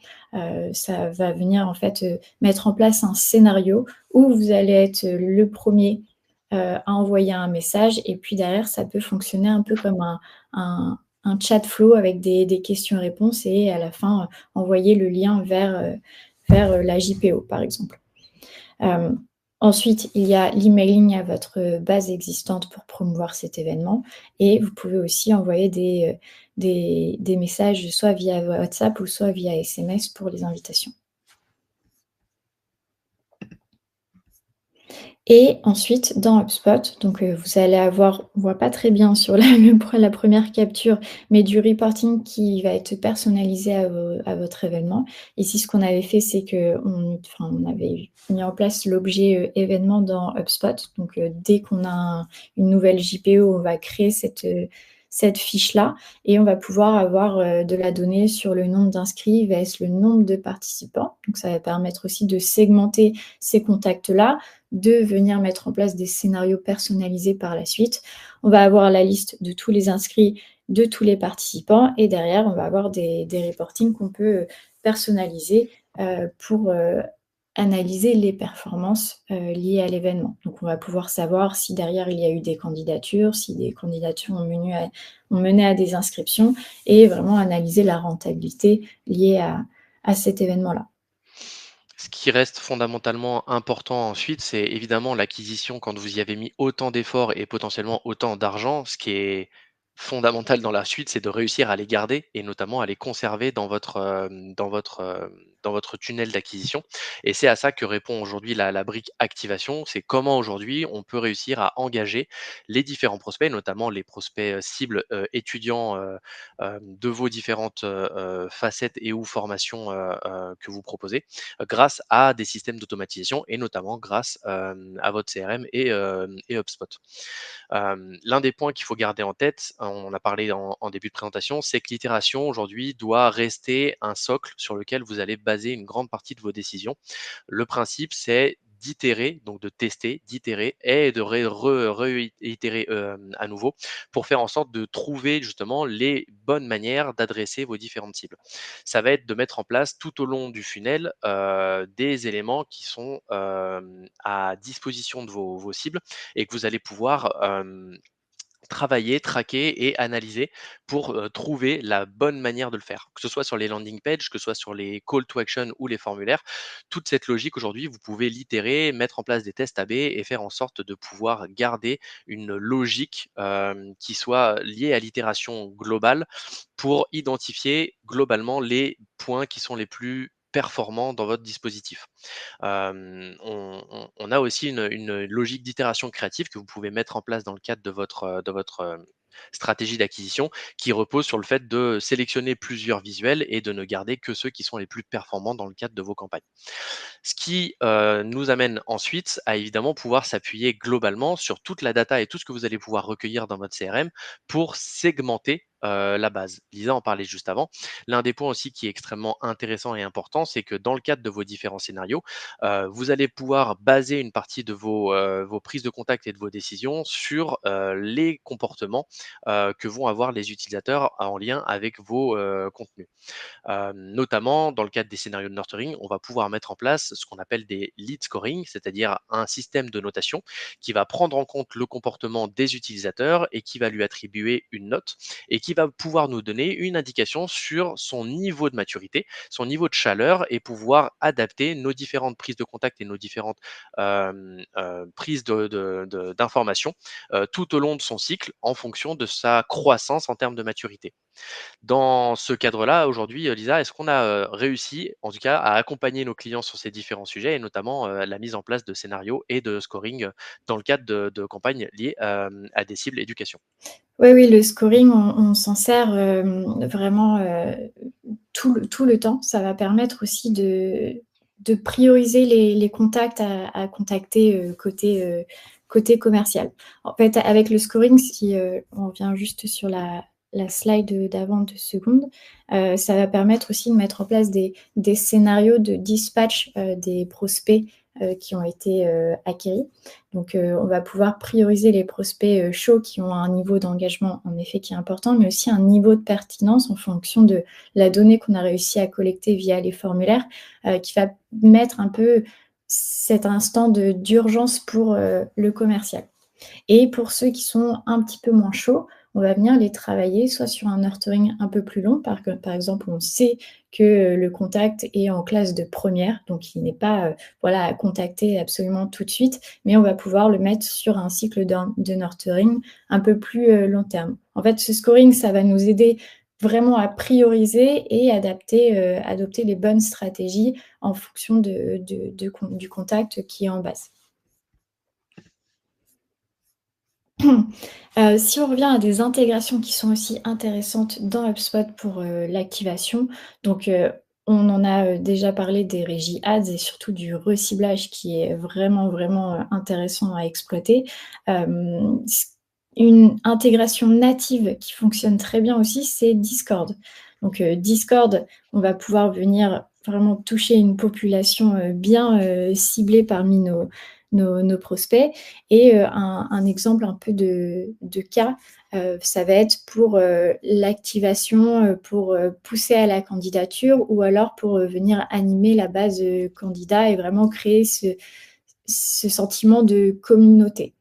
Ça va venir en fait, mettre en place un scénario où vous allez être, le premier à envoyer un message et puis derrière ça peut fonctionner un peu comme un chat flow avec des questions-réponses et à la fin, envoyer le lien vers la JPO, par exemple. Hem, Ensuite, il y a l'emailing à votre base existante pour promouvoir cet événement et vous pouvez aussi envoyer des messages soit via WhatsApp ou soit via SMS pour les invitations. Et ensuite dans HubSpot, donc vous allez avoir, on voit pas très bien sur la première capture, mais du reporting qui va être personnalisé à votre événement. Ici, ce qu'on avait fait, c'est on avait mis en place l'objet, événement dans HubSpot. Donc dès qu'on a une nouvelle JPO, on va créer cette fiche-là et on va pouvoir avoir, de la donnée sur le nombre d'inscrits vs le nombre de participants. Donc ça va permettre aussi de segmenter ces contacts-là, de venir mettre en place des scénarios personnalisés par la suite. On va avoir la liste de tous les inscrits, de tous les participants, et derrière, on va avoir des reportings qu'on peut personnaliser pour analyser les performances liées à l'événement. Donc, on va pouvoir savoir si derrière, il y a eu des candidatures, si des candidatures ont mené à des inscriptions, et vraiment analyser la rentabilité liée à cet événement-là. Ce qui reste fondamentalement important ensuite, c'est évidemment l'acquisition quand vous y avez mis autant d'efforts et potentiellement autant d'argent. Ce qui est fondamental dans la suite, c'est de réussir à les garder et notamment à les conserver dans votre tunnel d'acquisition. Et c'est à ça que répond aujourd'hui la brique activation. C'est comment aujourd'hui on peut réussir à engager les différents prospects, notamment les prospects cibles étudiants de vos différentes facettes et ou formations que vous proposez grâce à des systèmes d'automatisation et notamment grâce à votre CRM et HubSpot. L'un des points qu'il faut garder en tête, on a parlé en début de présentation, c'est que l'itération aujourd'hui doit rester un socle sur lequel vous allez baser une grande partie de vos décisions. Le principe, c'est d'itérer, donc de tester, d'itérer et de réitérer à nouveau pour faire en sorte de trouver justement les bonnes manières d'adresser vos différentes cibles. Ça va être de mettre en place tout au long du funnel des éléments qui sont à disposition de vos cibles et que vous allez pouvoir travailler, traquer et analyser pour trouver la bonne manière de le faire. Que ce soit sur les landing pages, que ce soit sur les call to action ou les formulaires, toute cette logique aujourd'hui, vous pouvez l'itérer, mettre en place des tests AB et faire en sorte de pouvoir garder une logique qui soit liée à l'itération globale pour identifier globalement les points qui sont les plus performants dans votre dispositif. On a aussi une logique d'itération créative que vous pouvez mettre en place dans le cadre de votre stratégie d'acquisition qui repose sur le fait de sélectionner plusieurs visuels et de ne garder que ceux qui sont les plus performants dans le cadre de vos campagnes. Ce qui nous amène ensuite à évidemment pouvoir s'appuyer globalement sur toute la data et tout ce que vous allez pouvoir recueillir dans votre CRM pour segmenter la base. Lisa en parlait juste avant. L'un des points aussi qui est extrêmement intéressant et important, c'est que dans le cadre de vos différents scénarios, vous allez pouvoir baser une partie de vos prises de contact et de vos décisions sur les comportements que vont avoir les utilisateurs en lien avec vos contenus. Notamment dans le cadre des scénarios de nurturing, on va pouvoir mettre en place ce qu'on appelle des lead scoring, c'est-à-dire un système de notation qui va prendre en compte le comportement des utilisateurs et qui va lui attribuer une note et qui va pouvoir nous donner une indication sur son niveau de maturité, son niveau de chaleur et pouvoir adapter nos différentes prises de contact et nos différentes prises d'informations tout au long de son cycle en fonction de sa croissance en termes de maturité. Dans ce cadre-là, aujourd'hui, Lisa, est-ce qu'on a, réussi, en tout cas, à accompagner nos clients sur ces différents sujets et notamment, la mise en place de scénarios et de scoring, dans le cadre de campagnes liées, à des cibles éducation? Oui, oui, le scoring, on s'en sert, vraiment, tout le temps. Ça va permettre aussi de prioriser les contacts à contacter, côté commercial. En fait, avec le scoring, si, on revient juste sur la slide, d'avant 2 secondes, ça va permettre aussi de mettre en place des scénarios de dispatch, des prospects, qui ont été, acquéris. Donc, on va pouvoir prioriser les prospects, chauds qui ont un niveau d'engagement, en effet, qui est important, mais aussi un niveau de pertinence en fonction de la donnée qu'on a réussi à collecter via les formulaires, qui va mettre un peu cet instant d'urgence pour, le commercial. Et pour ceux qui sont un petit peu moins chauds, on va venir les travailler soit sur un nurturing un peu plus long, par exemple, on sait que le contact est en classe de première, donc il n'est pas voilà, à contacter absolument tout de suite, mais on va pouvoir le mettre sur un cycle de nurturing un peu plus long terme. En fait, ce scoring, ça va nous aider vraiment à prioriser et adopter les bonnes stratégies en fonction du contact qui est en base. Si on revient à des intégrations qui sont aussi intéressantes dans HubSpot pour, l'activation, donc, on en a, déjà parlé des régies ads et surtout du reciblage qui est vraiment, vraiment, intéressant à exploiter. Ce Une intégration native qui fonctionne très bien aussi, c'est Discord. Donc, Discord, on va pouvoir venir vraiment toucher une population, bien, ciblée parmi nos prospects et un exemple un peu de cas, ça va être pour, l'activation, pour, pousser à la candidature ou alors pour, venir animer la base, candidat et vraiment créer ce sentiment de communauté.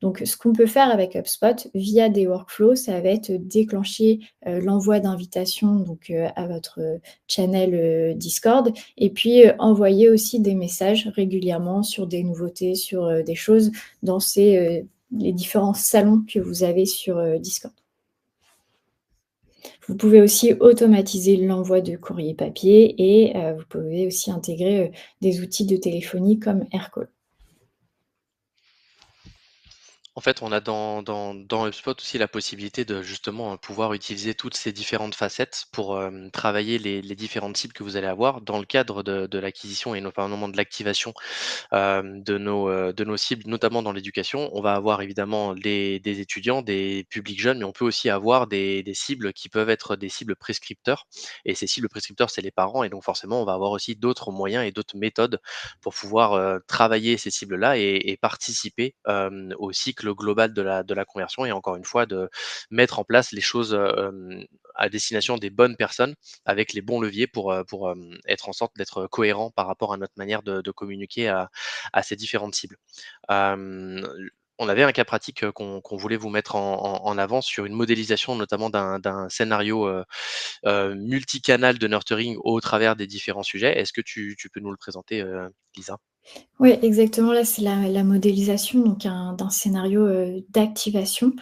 Donc, ce qu'on peut faire avec HubSpot via des workflows, ça va être déclencher l'envoi d'invitations donc à votre channel Discord et puis envoyer aussi des messages régulièrement sur des nouveautés, sur des choses dans les différents salons que vous avez sur Discord. Vous pouvez aussi automatiser l'envoi de courrier papier et vous pouvez aussi intégrer des outils de téléphonie comme AirCall. En fait, on a dans HubSpot aussi la possibilité de justement, pouvoir utiliser toutes ces différentes facettes pour, travailler les différentes cibles que vous allez avoir dans le cadre de l'acquisition et notamment de l'activation, de nos cibles, notamment dans l'éducation. On va avoir évidemment des étudiants, des publics jeunes, mais on peut aussi avoir des cibles qui peuvent être des cibles prescripteurs et ces cibles prescripteurs, c'est les parents et donc forcément, on va avoir aussi d'autres moyens et d'autres méthodes pour pouvoir, travailler ces cibles-là et participer, au cycle global de la conversion et encore une fois de mettre en place les choses, à destination des bonnes personnes avec les bons leviers pour, être en sorte d'être cohérent par rapport à notre manière de communiquer à ces différentes cibles. Hem, on avait un cas pratique, qu'on voulait vous mettre en avant sur une modélisation notamment d'un scénario, multicanal de nurturing au travers des différents sujets. Est-ce que tu peux nous le présenter, Lisa? Oui, exactement. Là, c'est la modélisation donc d'un scénario, d'activation,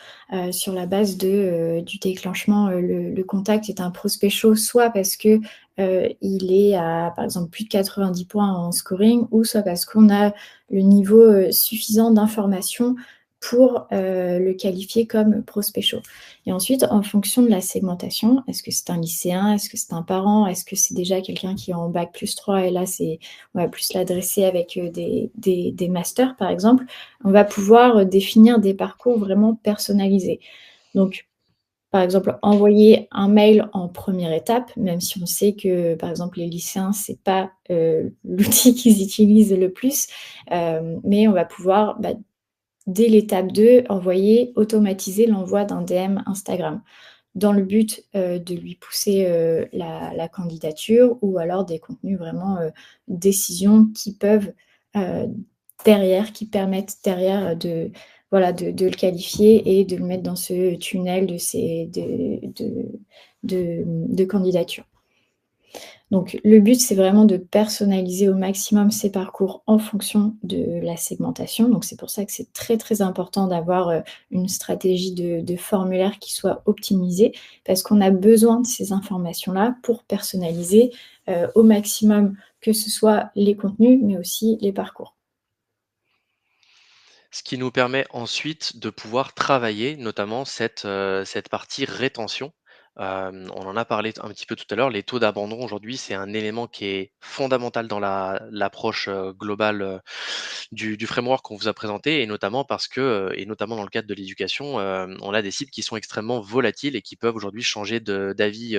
sur la base du déclenchement. Le contact est un prospect chaud, soit parce que, il est à, par exemple, plus de 90 points en scoring ou soit parce qu'on a le niveau, suffisant d'information pour, le qualifier comme prospect chaud et ensuite, en fonction de la segmentation, est-ce que c'est un lycéen? Est-ce que c'est un parent? Est-ce que c'est déjà quelqu'un qui est en bac+3 et là, on va plus l'adresser avec des masters, par exemple, on va pouvoir définir des parcours vraiment personnalisés. Donc, par exemple, envoyer un mail en première étape, même si on sait que, par exemple, les lycéens, c'est pas l'outil qu'ils utilisent le plus, mais on va pouvoir, dès l'étape 2, automatiser l'envoi d'un DM Instagram dans le but, de lui pousser, la candidature ou alors des contenus vraiment, décision heu, qui permettent derrière de voilà, de le qualifier et de le mettre dans ce tunnel de candidature. Donc le but, c'est vraiment de personnaliser au maximum ses parcours en fonction de la segmentation. Donc c'est pour ça que c'est très, très important d'avoir, une stratégie de formulaire qui soit optimisée parce qu'on a besoin de ces informations-là pour personnaliser, au maximum, que ce soit les contenus, mais aussi les parcours. Ce qui nous permet ensuite de pouvoir travailler notamment cette partie rétention. On en a parlé un petit peu tout à l'heure, les taux d'abandon aujourd'hui, c'est un élément qui est fondamental dans l'approche, globale, du framework qu'on vous a présenté et notamment parce que, et notamment dans le cadre de l'éducation, on a des cibles qui sont extrêmement volatiles et qui peuvent aujourd'hui changer d'avis,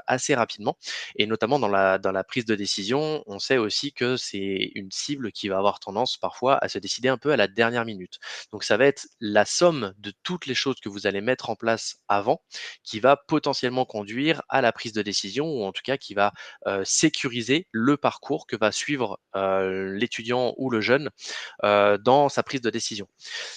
assez rapidement et notamment dans la prise de décision, on sait aussi que c'est une cible qui va avoir tendance parfois à se décider un peu à la dernière minute. Donc ça va être la somme de toutes les choses que vous allez mettre en place avant, qui va potentiellement conduire à la prise de décision ou en tout cas qui va, sécuriser le parcours que va suivre, l'étudiant ou le jeune, dans sa prise de décision.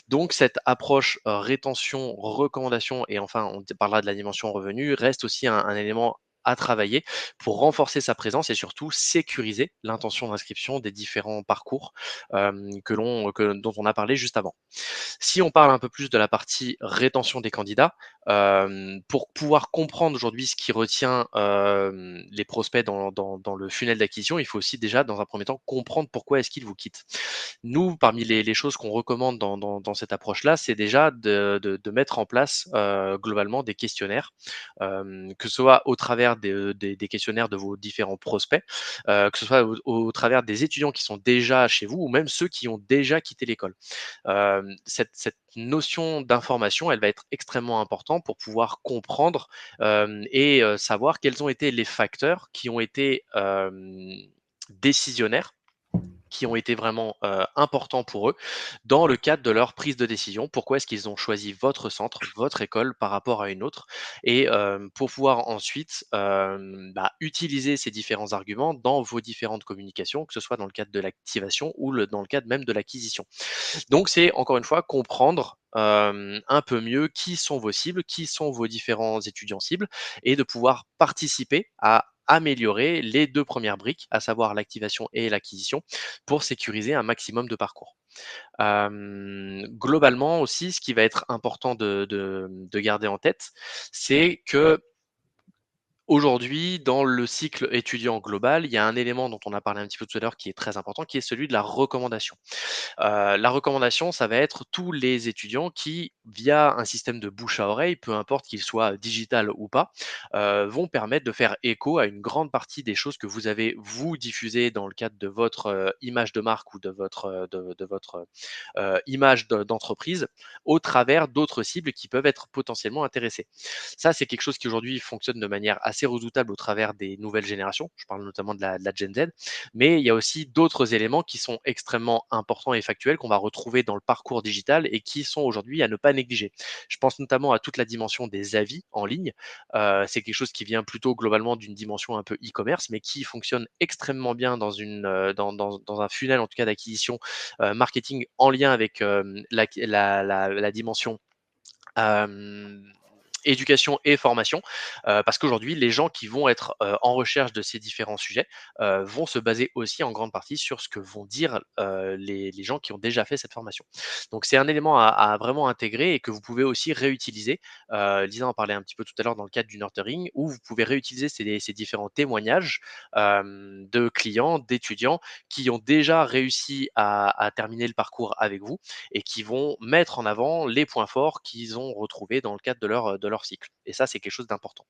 Donc cette approche, rétention, recommandation et enfin on parlera de la dimension revenu reste aussi un élément à travailler pour renforcer sa présence et surtout sécuriser l'intention d'inscription des différents parcours dont on a parlé juste avant. Si on parle un peu plus de la partie rétention des candidats, pour pouvoir comprendre aujourd'hui ce qui retient les prospects dans le funnel d'acquisition, il faut aussi déjà, dans un premier temps, comprendre pourquoi est-ce qu'ils vous quittent. Nous, parmi les choses qu'on recommande dans cette approche-là, c'est déjà de mettre en place globalement des questionnaires, que ce soit au travers des questionnaires de vos différents prospects, que ce soit au travers des étudiants qui sont déjà chez vous ou même ceux qui ont déjà quitté l'école. Cette notion d'information, elle va être extrêmement importante pour pouvoir comprendre et savoir quels ont été les facteurs qui ont été décisionnaires, qui ont été vraiment importants pour eux dans le cadre de leur prise de décision. Pourquoi est-ce qu'ils ont choisi votre centre, votre école par rapport à une autre, et pour pouvoir ensuite utiliser ces différents arguments dans vos différentes communications, que ce soit dans le cadre de l'activation ou dans le cadre même de l'acquisition. Donc c'est encore une fois comprendre un peu mieux qui sont vos cibles, qui sont vos différents étudiants cibles, et de pouvoir participer à améliorer les 2 premières briques, à savoir l'activation et l'acquisition, pour sécuriser un maximum de parcours. Globalement aussi, ce qui va être important de garder en tête, c'est que aujourd'hui, dans le cycle étudiant global, il y a un élément dont on a parlé un petit peu tout à l'heure qui est très important, qui est celui de la recommandation. La recommandation, ça va être tous les étudiants qui, via un système de bouche à oreille, peu importe qu'il soit digital ou pas, vont permettre de faire écho à une grande partie des choses que vous avez, vous, diffusées dans le cadre de votre image de marque ou de votre image d'entreprise au travers d'autres cibles qui peuvent être potentiellement intéressées. Ça, c'est quelque chose qui aujourd'hui fonctionne de manière assez redoutable au travers des nouvelles générations. Je parle notamment de la Gen Z, mais il y a aussi d'autres éléments qui sont extrêmement importants et factuels qu'on va retrouver dans le parcours digital et qui sont aujourd'hui à ne pas négliger. Je pense notamment à toute la dimension des avis en ligne. C'est quelque chose qui vient plutôt globalement d'une dimension un peu e-commerce, mais qui fonctionne extrêmement bien dans un funnel en tout cas d'acquisition marketing en lien avec la dimension Hem, éducation et formation, parce qu'aujourd'hui, les gens qui vont être, en recherche de ces différents sujets, vont se baser aussi en grande partie sur ce que vont dire, les gens qui ont déjà fait cette formation. Donc c'est un élément à vraiment intégrer et que vous pouvez aussi réutiliser. Lisa en parlait un petit peu tout à l'heure dans le cadre du nurturing où vous pouvez réutiliser ces différents témoignages, de clients, d'étudiants qui ont déjà réussi à terminer le parcours avec vous et qui vont mettre en avant les points forts qu'ils ont retrouvés dans le cadre de leur cycle. Et ça, c'est quelque chose d'important.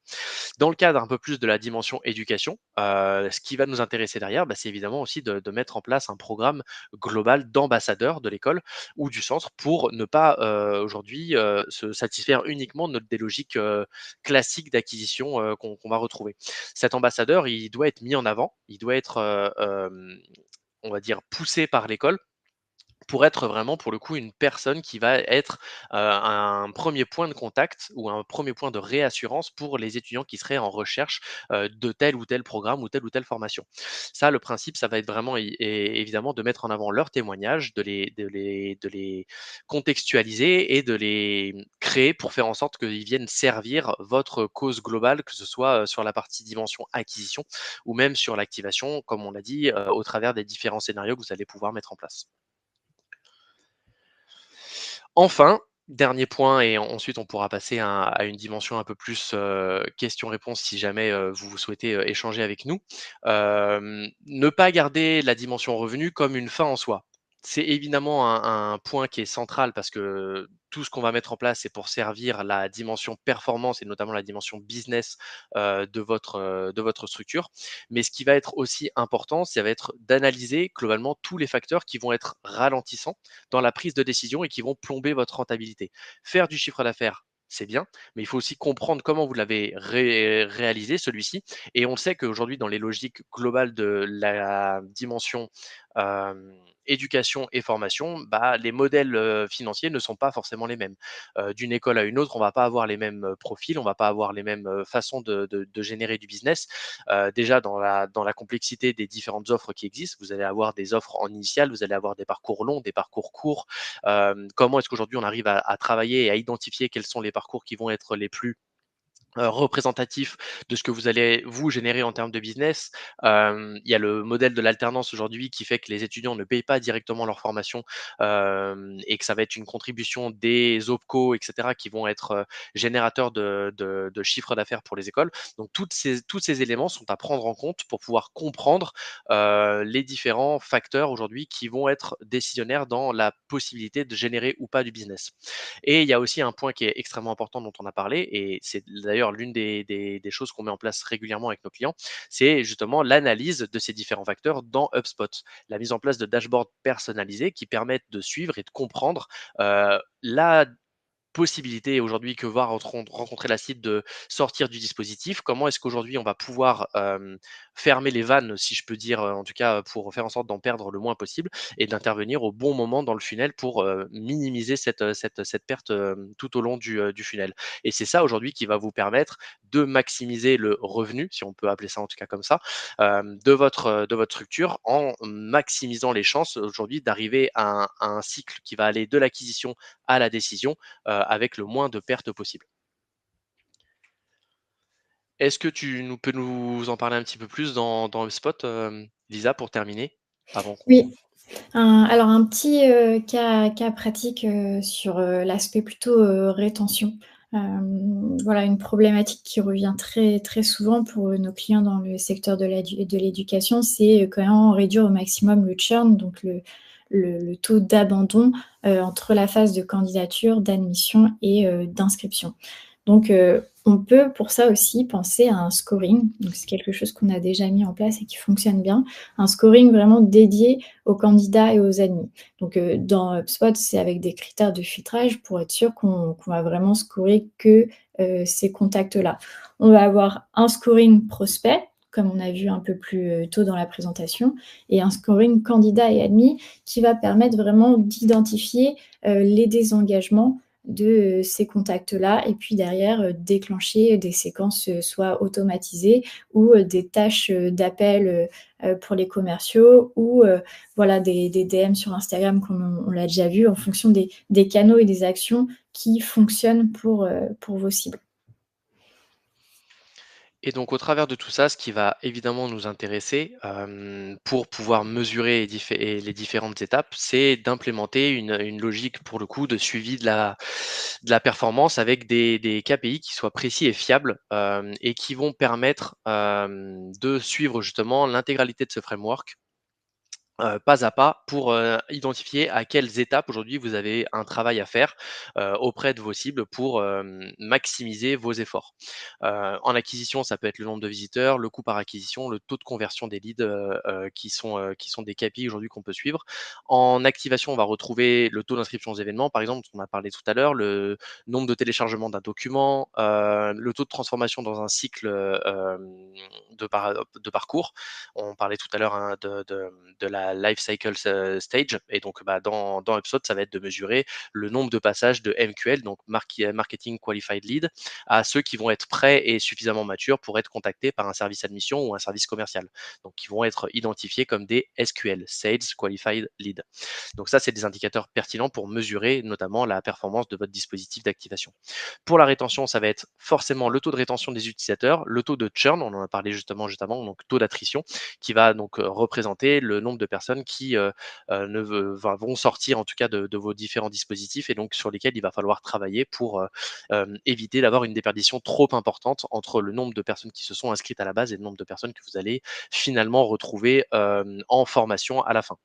Dans le cadre un peu plus de la dimension éducation, ce qui va nous intéresser derrière, c'est évidemment aussi de mettre en place un programme global d'ambassadeurs de l'école ou du centre pour ne pas aujourd'hui se satisfaire uniquement des logiques classiques d'acquisition qu'on va retrouver. Cet ambassadeur, il doit être mis en avant, il doit être, on va dire, poussé par l'école pour être vraiment, pour le coup, une personne qui va être, un premier point de contact ou un premier point de réassurance pour les étudiants qui seraient en recherche, de tel ou tel programme ou telle formation. Ça, le principe, ça va être vraiment évidemment de mettre en avant leurs témoignages, de les contextualiser et de les créer pour faire en sorte qu'ils viennent servir votre cause globale, que ce soit, sur la partie dimension acquisition ou même sur l'activation, comme on l'a dit, au travers des différents scénarios que vous allez pouvoir mettre en place. Enfin, dernier point et ensuite on pourra passer à une dimension un peu plus, questions-réponses si jamais, vous souhaitez, échanger avec nous. Ne pas garder la dimension revenu comme une fin en soi. C'est évidemment un point qui est central parce que tout ce qu'on va mettre en place, c'est pour servir la dimension performance et notamment la dimension business, de votre structure. Mais ce qui va être aussi important, ça va être d'analyser globalement tous les facteurs qui vont être ralentissants dans la prise de décision et qui vont plomber votre rentabilité. Faire du chiffre d'affaires, c'est bien, mais il faut aussi comprendre comment vous l'avez réalisé celui-ci. Et on sait qu'aujourd'hui, dans les logiques globales de la dimension éducation et formation, les modèles financiers ne sont pas forcément les mêmes. D'une école à une autre, on va pas avoir les mêmes profils, on va pas avoir les mêmes façons de générer du business. Déjà dans la complexité des différentes offres qui existent, vous allez avoir des offres en initial, vous allez avoir des parcours longs, des parcours courts. Comment est-ce qu'aujourd'hui on arrive à travailler et à identifier quels sont les parcours qui vont être les plus représentatif de ce que vous allez vous générer en termes de business. Il y a le modèle de l'alternance aujourd'hui qui fait que les étudiants ne payent pas directement leur formation, et que ça va être une contribution des OPCO, et cetera, qui vont être, générateurs de chiffre d'affaires pour les écoles. Donc tous ces éléments sont à prendre en compte pour pouvoir comprendre, les différents facteurs aujourd'hui qui vont être décisionnaires dans la possibilité de générer ou pas du business. Et il y a aussi un point qui est extrêmement important dont on a parlé, et c'est d'ailleurs l'une des choses qu'on met en place régulièrement avec nos clients, c'est justement l'analyse de ces différents facteurs dans HubSpot. La mise en place de dashboards personnalisés qui permettent de suivre et de comprendre la possibilité aujourd'hui que va rencontrer la cible de sortir du dispositif. Comment est-ce qu'aujourd'hui on va pouvoir fermer les vannes, si je peux dire, en tout cas pour faire en sorte d'en perdre le moins possible et d'intervenir au bon moment dans le funnel pour minimiser cette perte tout au long du funnel. Et c'est ça aujourd'hui qui va vous permettre de maximiser le revenu, si on peut appeler ça en tout cas comme ça, de votre structure en maximisant les chances aujourd'hui d'arriver à un cycle qui va aller de l'acquisition à la décision avec le moins de pertes possible. Est-ce que tu peux nous en parler un petit peu plus dans HubSpot, Lisa, pour terminer, avant Oui. qu'on... Alors un petit, cas pratique, sur, l'aspect plutôt, rétention. Voilà une problématique qui revient très, très souvent pour, nos clients dans le secteur de l'éducation, c'est, comment réduire au maximum le churn, donc le taux d'abandon, entre la phase de candidature, d'admission et d'inscription. Donc, on peut pour ça aussi penser à un scoring. Donc c'est quelque chose qu'on a déjà mis en place et qui fonctionne bien. Un scoring vraiment dédié aux candidats et aux admis. Donc, dans HubSpot, c'est avec des critères de filtrage pour être sûr qu'on va vraiment scorer que, ces contacts-là. On va avoir un scoring prospect, comme on a vu un peu plus, tôt dans la présentation, et un scoring candidat et admis qui va permettre vraiment d'identifier, les désengagements de ces contacts-là et puis derrière déclencher des séquences soit automatisées ou des tâches d'appel pour les commerciaux ou voilà des DM sur Instagram comme on l'a déjà vu en fonction des canaux et des actions qui fonctionnent pour vos cibles. Et donc au travers de tout ça, ce qui va évidemment nous intéresser, pour pouvoir mesurer les différentes étapes, c'est d'implémenter une logique pour le coup de suivi de la performance avec des KPI qui soient précis et fiables, et qui vont permettre, de suivre justement l'intégralité de ce framework pas à pas pour, identifier à quelles étapes aujourd'hui vous avez un travail à faire, auprès de vos cibles pour, maximiser vos efforts. En acquisition, ça peut être le nombre de visiteurs, le coût par acquisition, le taux de conversion des leads, qui sont des KPI aujourd'hui qu'on peut suivre. En activation, on va retrouver le taux d'inscription aux événements, par exemple, dont on a parlé tout à l'heure, le nombre de téléchargements d'un document, le taux de transformation dans un cycle, de parcours. On parlait tout à l'heure, hein, de la life cycle stage, et donc bah, dans HubSpot, ça va être de mesurer le nombre de passages de MQL, donc Marketing Qualified Lead, à ceux qui vont être prêts et suffisamment matures pour être contactés par un service admission ou un service commercial. Donc qui vont être identifiés comme des SQL, Sales Qualified Lead. Donc ça, c'est des indicateurs pertinents pour mesurer notamment la performance de votre dispositif d'activation. Pour la rétention, ça va être forcément le taux de rétention des utilisateurs, le taux de churn, on en a parlé justement juste avant, donc taux d'attrition, qui va donc représenter le nombre de personnes qui vont sortir en tout cas de vos différents dispositifs, et donc sur lesquels il va falloir travailler pour éviter d'avoir une déperdition trop importante entre le nombre de personnes qui se sont inscrites à la base et le nombre de personnes que vous allez finalement retrouver en formation à la fin.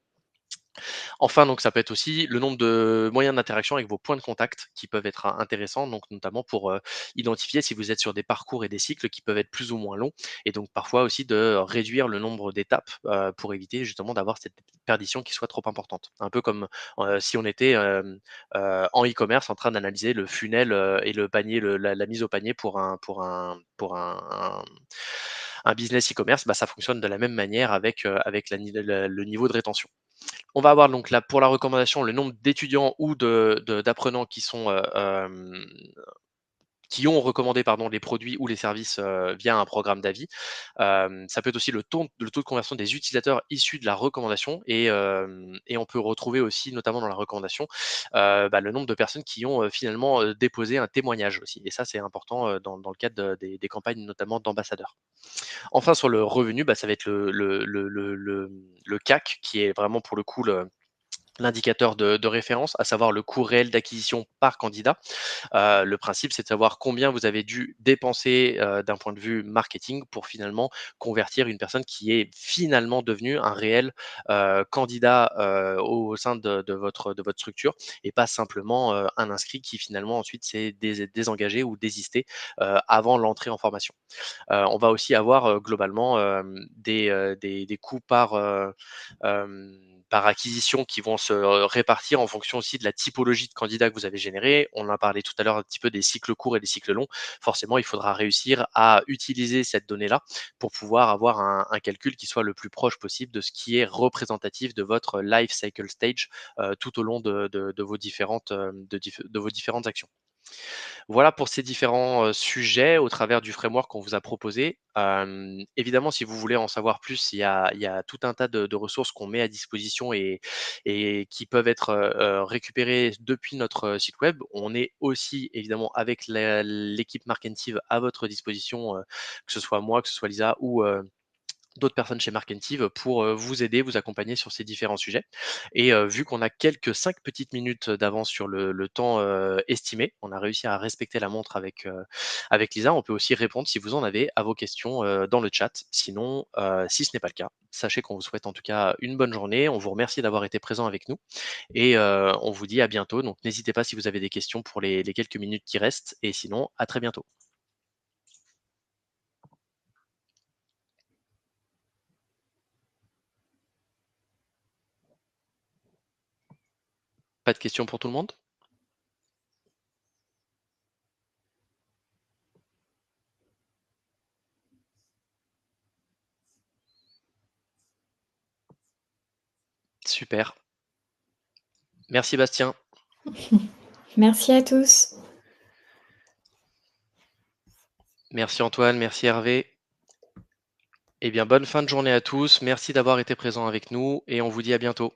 Enfin, donc ça peut être aussi le nombre de moyens d'interaction avec vos points de contact qui peuvent être intéressants, donc notamment pour identifier si vous êtes sur des parcours et des cycles qui peuvent être plus ou moins longs, et donc parfois aussi de réduire le nombre d'étapes pour éviter justement d'avoir cette perdition qui soit trop importante. Un peu comme si on était en e-commerce en train d'analyser le funnel et le panier, la mise au panier un business e-commerce, bah, ça fonctionne de la même manière avec, avec le niveau de rétention. On va avoir donc là, pour la recommandation, le nombre d'étudiants ou d'apprenants qui sont qui ont recommandé pardon, les produits ou les services via un programme d'avis. Ça peut être aussi le taux de conversion des utilisateurs issus de la recommandation et on peut retrouver aussi, notamment dans la recommandation, le nombre de personnes qui ont finalement déposé un témoignage aussi. Et ça, c'est important dans le cadre des campagnes, notamment d'ambassadeurs. Enfin, sur le revenu, ça va être le CAC qui est vraiment pour le coup l'indicateur de référence, à savoir le coût réel d'acquisition par candidat. Le principe, c'est de savoir combien vous avez dû dépenser d'un point de vue marketing pour finalement convertir une personne qui est finalement devenue un réel candidat au sein de votre structure et pas simplement un inscrit qui finalement ensuite s'est désengagé ou désisté avant l'entrée en formation. On va aussi avoir globalement des coûts par acquisition qui vont se répartir en fonction aussi de la typologie de candidats que vous avez généré. On a parlé tout à l'heure un petit peu des cycles courts et des cycles longs. Forcément, il faudra réussir à utiliser cette donnée-là pour pouvoir avoir un calcul qui soit le plus proche possible de ce qui est représentatif de votre life cycle stage tout au long de vos différentes actions. Voilà pour ces différents sujets au travers du framework qu'on vous a proposé. Évidemment, si vous voulez en savoir plus, il y a tout un tas de ressources qu'on met à disposition et qui peuvent être récupérées depuis notre site web. On est aussi évidemment avec l'équipe Markentive à votre disposition, que ce soit moi, que ce soit Lisa ou d'autres personnes chez Markentive pour vous aider, vous accompagner sur ces différents sujets. Et vu qu'on a quelques 5 petites minutes d'avance sur le temps estimé, on a réussi à respecter la montre avec Lisa. On peut aussi répondre, si vous en avez, à vos questions dans le chat. Sinon, si ce n'est pas le cas, sachez qu'on vous souhaite en tout cas une bonne journée. On vous remercie d'avoir été présent avec nous et on vous dit à bientôt. Donc n'hésitez pas si vous avez des questions pour les quelques minutes qui restent. Et sinon, à très bientôt. Pas de questions pour tout le monde? Super. Merci Bastien. Merci à tous. Merci Antoine, merci Hervé. Eh bien, bonne fin de journée à tous. Merci d'avoir été présents avec nous et on vous dit à bientôt.